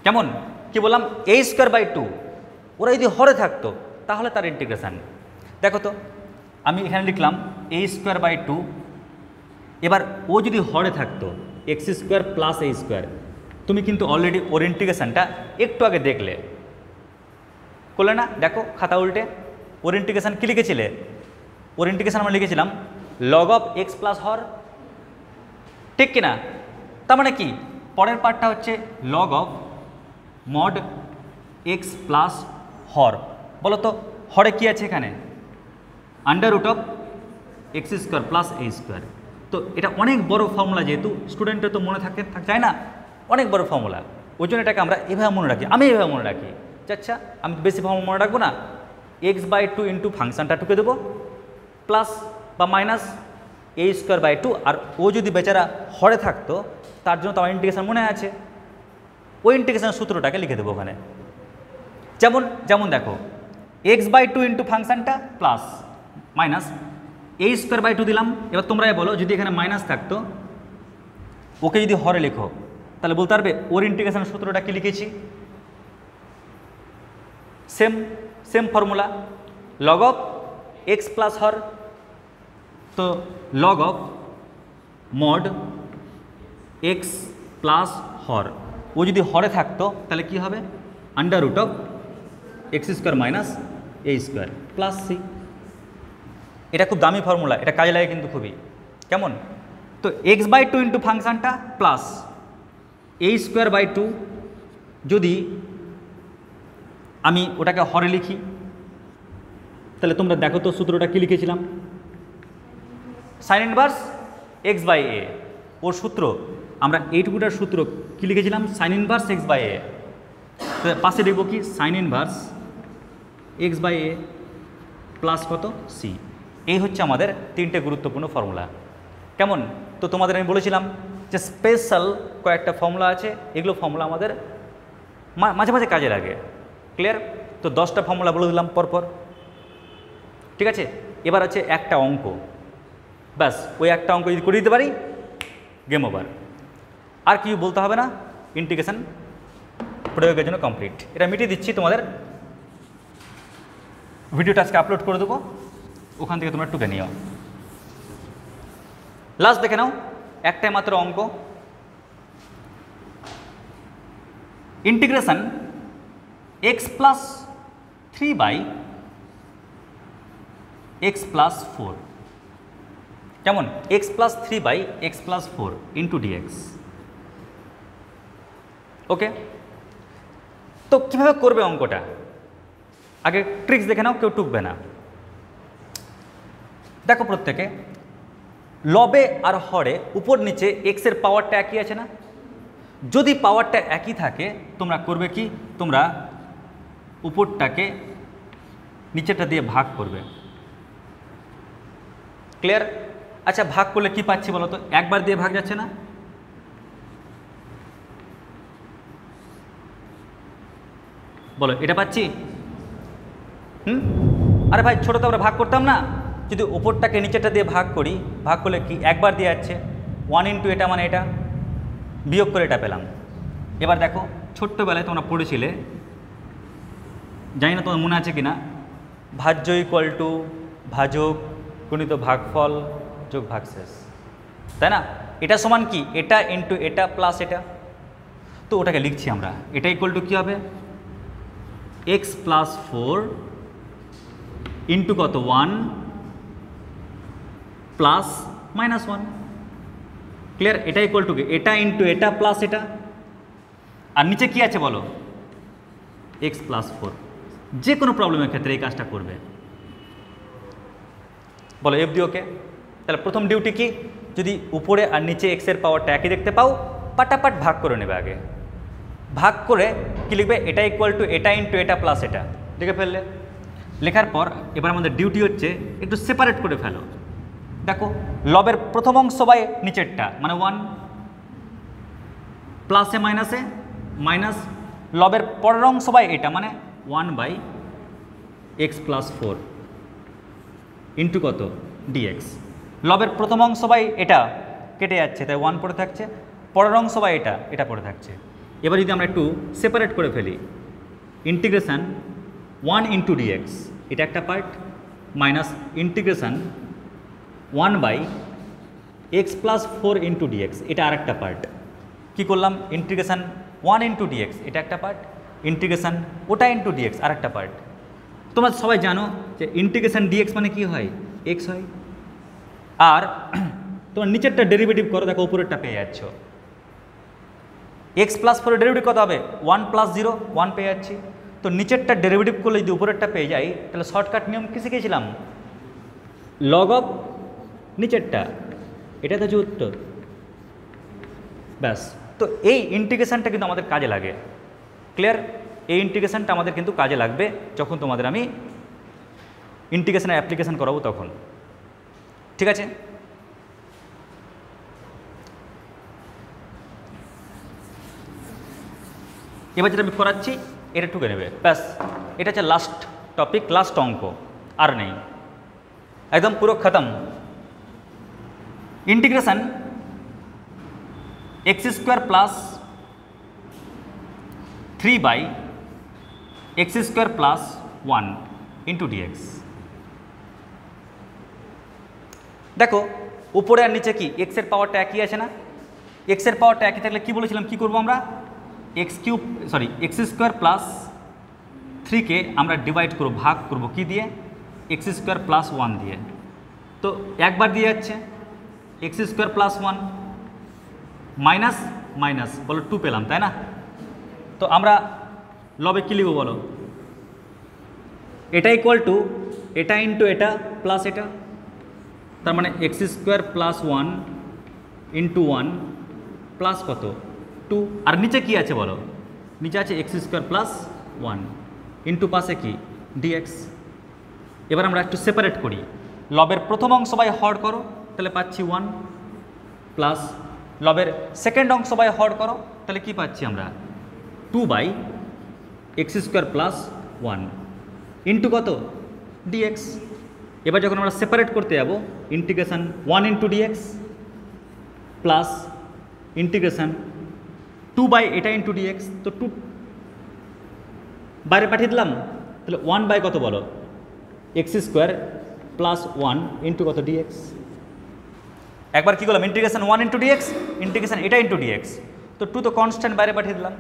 কেমন? কি বললাম? a²/2, ওরা যদি হরে থাকতো তাহলে তার ইন্টিগ্রেশন। দেখো তো আমি এখানে লিখলাম a²/2। এবার ও যদি হরে থাকতো x square plus a square, তুমি কিন্তু অলরেডি ওর ইন্টিগ্রেশনটা একটু আগে দেখলে, করলে না? দেখো খাতা উল্টে ওর ইন্টিগ্রেশন কী লিখেছিলে? ওর ইন্টিগ্রেশন আমরা লিখেছিলাম লগ অফ এক্স প্লাস হর, ঠিক কিনা? তার মানে কি? পরের পার্টটা হচ্ছে log of mod x plus হর। বলো তো হরে কী আছে এখানে? Under root of x square plus a square. তো এটা অনেক বড় ফর্মুলা, যেহেতু স্টুডেন্টের তো মনে থাকতে যায় না, অনেক বড় ফর্মুলা, ওই জন্য এটাকে আমরা এভাবে মনে রাখি। আমি এভাবে মনে রাখি। আচ্ছা, আমি বেশি ফর্মুলা মনে রাখবো না, x/2 ইন্টু ফাংশনটা টুকে দেবো প্লাস বা মাইনাস a²/2। আর ও যদি বেচারা হরে থাকতো তার জন্য তো আমার ইন্টিগ্রেশন মনে আছে, ওই ইন্টিগ্রেশন সূত্রটাকে লিখে দেবো ওখানে। যেমন দেখো x/2 ইন্টু ফাংশনটা প্লাস মাইনাস a²/2 দিলাম। এবার তোমরা বলো যদি এখানে মাইনাস থাকতো, ওকে যদি হরে লেখো তাহলে বলতে পারবে ওর ইন্টিগ্রেশন সূত্রটা কি লিখেছি? Same formula, log of x plus হর। তো log of mod x plus হর, ও যদি হরে থাকতো তাহলে কি হবে? Under root of x square minus a square plus c. এটা খুব দামি ফর্মুলা, এটা কাজে লাগে কিন্তু খুবই। কেমন? তো x/2 ইন্টু ফাংশনটা প্লাস a²/2, যদি আমি ওটাকে হরে লিখি তাহলে তোমরা দেখো তো সূত্রটা কি লিখেছিলাম? Sign inverse x/a। ওর সূত্র আমরা এইটুকুটার সূত্র কি লিখেছিলাম? Sign inverse x/a। তো পাশে দেখব কি? সাইন ইনভার্স x/a প্লাস কত? সি। এই হচ্ছে আমাদের তিনটে গুরুত্বপূর্ণ ফর্মুলা। কেমন? তো তোমাদের আমি বলেছিলাম যে স্পেশাল কয়েকটা ফর্মুলা আছে, এগুলো ফর্মুলা আমাদের মাঝে মাঝে কাজে লাগে। ক্লিয়ার? তো 10টা ফর্মুলা বলে দিলাম পরপর, ঠিক আছে? এবার আছে একটা অঙ্ক, ব্যাস ওই একটা অঙ্ক যদি করে দিতে পারি গেম ওভার, আর কি বলতে হবে না, ইন্টিগ্রেশন প্রয়োগের জন্য কমপ্লিট। এটা মিটিয়ে দিচ্ছি তোমাদের ভিডিওটা আজকে আপলোড করে দেবো, ওখান থেকে তোমরা টুকে নিও। লাস্ট দেখে নাও, একটাই মাত্র অঙ্ক, ইন্টিগ্রেশন এক্স প্লাস 3/x+4, কেমন? x+3/x+4 into dx. ওকে, তো কীভাবে করবে অঙ্কটা? আগে ট্রিক্স দেখে নাও, কেউ টুকবে না। দেখো প্রত্যেকে, লবে আর হরে উপর নিচে এক্সের পাওয়ারটা একই আছে না? যদি পাওয়ারটা একই থাকে তোমরা করবে কি, তোমরা উপরটাকে নিচেরটা দিয়ে ভাগ করবে। ক্লিয়ার? আচ্ছা, ভাগ করলে কি পাচ্ছি বলো তো? একবার দিয়ে ভাগ যাচ্ছে না? বলো, এটা পাচ্ছি? আরে ভাই, ছোটো তো আমরা ভাগ করতাম না? যদি উপরটাকে নিচেরটা দিয়ে ভাগ করি, ভাগ করলে কি একবার দিয়ে যাচ্ছে, 1 ইন্টু এটা মানে এটা, বিয়োগ করে এটা পেলাম। এবার দেখো, ছোট্টবেলায় তোমরা পড়েছিলে, জানি না তোমার মনে আছে কি না, ভাজ্য ইকুয়াল টু ভাজক গুণিত ভাগফল যোগ ভাগশেষ, তাই না? এটা সমান কি, এটা ইন্টু এটা প্লাস এটা। তো ওটাকে লিখছি আমরা, এটা ইকুয়াল টু কী হবে, x+4 ইন্টু কত, 1 প্লাস -1। ক্লিয়ার? এটা ইকুয়াল টু কি, এটা ইন্টু এটা প্লাস এটা, আর নিচে কি আছে বলো, x+4। যে কোনো প্রবলেমের ক্ষেত্রে এই কাজটা করবে। বলো এফ দিওকে। তাহলে প্রথম ডিউটি কি, যদি উপরে আর নিচে এক্সের পাওয়ারটা একই দেখতে পাও, পাটাপাট ভাগ করে নেবে। আগে ভাগ করে কি লিখবে, এটা ইকুয়াল টু এটা ইন্টু এটা প্লাস এটা, লিখে ফেললে। লেখার পর এবার আমাদের ডিউটি হচ্ছে একটু সেপারেট করে ফেলো। দেখো, লবের প্রথম অংশ বাই নিচেরটা মানে 1, প্লাসে মাইনাসে মাইনাস, লবের পরের অংশ বাই এটা মানে 1/x+4 ইন্টু কত, ডিএক্স। লবের প্রথম অংশ বাই এটা কেটে যাচ্ছে, তাই 1 পড়ে থাকছে, পরের অংশ বাই এটা পড়ে থাকছে। এবার যদি আমরা একটু সেপারেট করে ফেলি, ইন্টিগ্রেশান 1 ইন্টু ডিএক্স এটা একটা part, minus integration 1/x+4 into dx এটা আরেকটা পার্ট। কী করলাম, ইন্টিগ্রেশান 1 ইন্টু ডিএক্স এটা একটা পার্ট, ইন্টিগ্রেশান ওটা ইন্টু ডিএক্স আরেকটা পার্ট। তোমরা সবাই জানো যে ইন্টিগ্রেশান ডিএক্স মানে কি হয়, এক্স হয়। আর তোমার নিচেরটা ডেরিভেটিভ করো, দেখো উপরেরটা পেয়ে যাচ্ছ। x+4 এর ডেরিভেটিভ কত হবে, 1 + 0 1 পেয়ে যাচ্ছি। তো নিচেরটা ডেরিভেটিভ করলে যদি উপরেরটা পেয়ে যাই, তাহলে শর্টকাট নিয়ম কি শিখেছিলাম, লগ অফ নিচেরটা, এটা তো হচ্ছে উত্তর। ব্যাস। তো এই ইন্টিগ্রেশানটা কিন্তু আমাদের কাজে লাগে। ক্লিয়ার? এই ইন্টিগ্রেশানটা আমাদের কিন্তু কাজে লাগবে যখন তোমাদের আমি ইন্টিগ্রেশনের অ্যাপ্লিকেশান করাবো তখন। ঠিক আছে? এবার যেটা আমি করাচ্ছি এটা টুকে নেবে, ব্যাস। এটা হচ্ছে লাস্ট টপিক, লাস্ট অঙ্ক, আর নেই, একদম পুরো খতম। Integration x² plus 3/x² plus 1 into dx. দেখো উপরে আর নিচে কি এক্সের পাওয়ারটা একই আছে না? এক্সের পাওয়ারটা একই থাকলে কি বলেছিলাম, কি করবো আমরা, x² প্লাস 3কে আমরা ডিভাইড করব, ভাগ করব কি দিয়ে, x² প্লাস 1 দিয়ে। তো একবার দিয়ে যাচ্ছে, x² প্লাস 1 মাইনাস মাইনাস, বলো 2 পেলাম, তাই না? তো আমরা লবে কী লিখব বলো, এটা ইকুয়াল টু এটা ইন্টু এটা প্লাস এটা, তার মানে x² প্লাস 1 ইন্টু 1 প্লাস কত, 2। আর নিচে কি আছে বলো, নিচে আছে x² প্লাস 1 ইন্টু পাশে কি, ডিএক্স। এবার আমরা একটু সেপারেট করি, লবের প্রথম অংশ বাই হর করো, তাহলে পাচ্ছি 1 প্লাস লবের সেকেন্ড অংশ বাই হর করো, তাহলে কি পাচ্ছি আমরা, 2/x² প্লাস 1 ইন্টু কত, ডিএক্স। এবার যখন আমরা সেপারেট করতে যাব, integration 1 into dx plus integration 2 এটা ইন্টু ডিএক্স, তো 2 বাইরে পাঠিয়ে দিলাম, তাহলে 1 বাই কত বলো, এক্স স্কোয়ার প্লাস 1 ইন্টু কত ডিএক্স। একবার কী করলাম ইন্টিগ্রেশন 1 ইন্টু ডিএক্স, ইন্টিগ্রেশন এটা ইন্টু ডিএক্স, তো 2 তো কনস্ট্যান্ট বাইরে পাঠিয়ে দিলাম।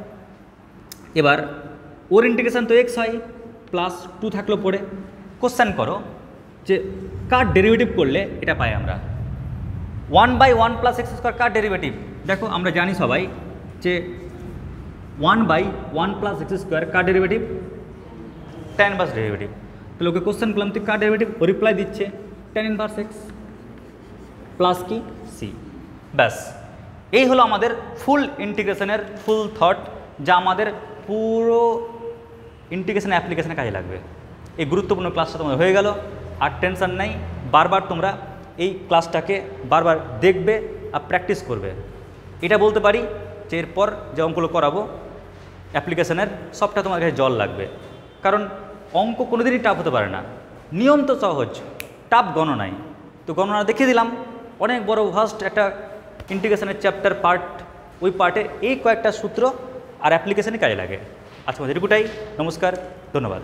এবার ওর ইন্টিগ্রেশন তো এক্স হয়, প্লাস 2 থাকলো পড়ে। কোশ্চেন করো যে কার ডেরিভেটিভ করলে এটা পাই আমরা। 1/1 প্লাস এক্স স্কোয়ার কার ডেরিভেটিভ? দেখো আমরা জানি সবাই যে 1/1 প্লাস এক্স স্কোয়ার কার ডেরিভেটিভ? tan inverse derivative. তাহলে ওকে কোশ্চেন করলাম তুই কার ডেরিভেটিভ, ও রিপ্লাই দিচ্ছে tan ইনভার্স এক্স প্লাস কি সি। ব্যাস এই হলো আমাদের ফুল ইন্টিগ্রেশনের ফুল থট, যা আমাদের পুরো ইন্টিগ্রেশন অ্যাপ্লিকেশনে কাজে লাগবে। এই গুরুত্বপূর্ণ ক্লাসটা তোমাদের হয়ে গেল। আর টেনশন নাই, বারবার তোমরা এই ক্লাসটাকে বারবার দেখবে আর প্র্যাকটিস করবে। এটা বলতে পারি যে এরপর যে অঙ্কগুলো করাবো অ্যাপ্লিকেশনের সবটা তোমার কাছে জল লাগবে, কারণ অঙ্ক কোনোদিনই টাফ হতে পারে না। নিয়ম তো সহজ, টাফ গণনাই। তো গণনা দেখিয়ে দিলাম, অনেক বড় ভাস্ট একটা ইন্টিগ্রেশনের চ্যাপ্টার পার্ট, ওই পার্টে এই কয়েকটা সূত্র আর অ্যাপ্লিকেশনই কাজে লাগে। আজকে আমাদের এটুকুটাই। নমস্কার, ধন্যবাদ।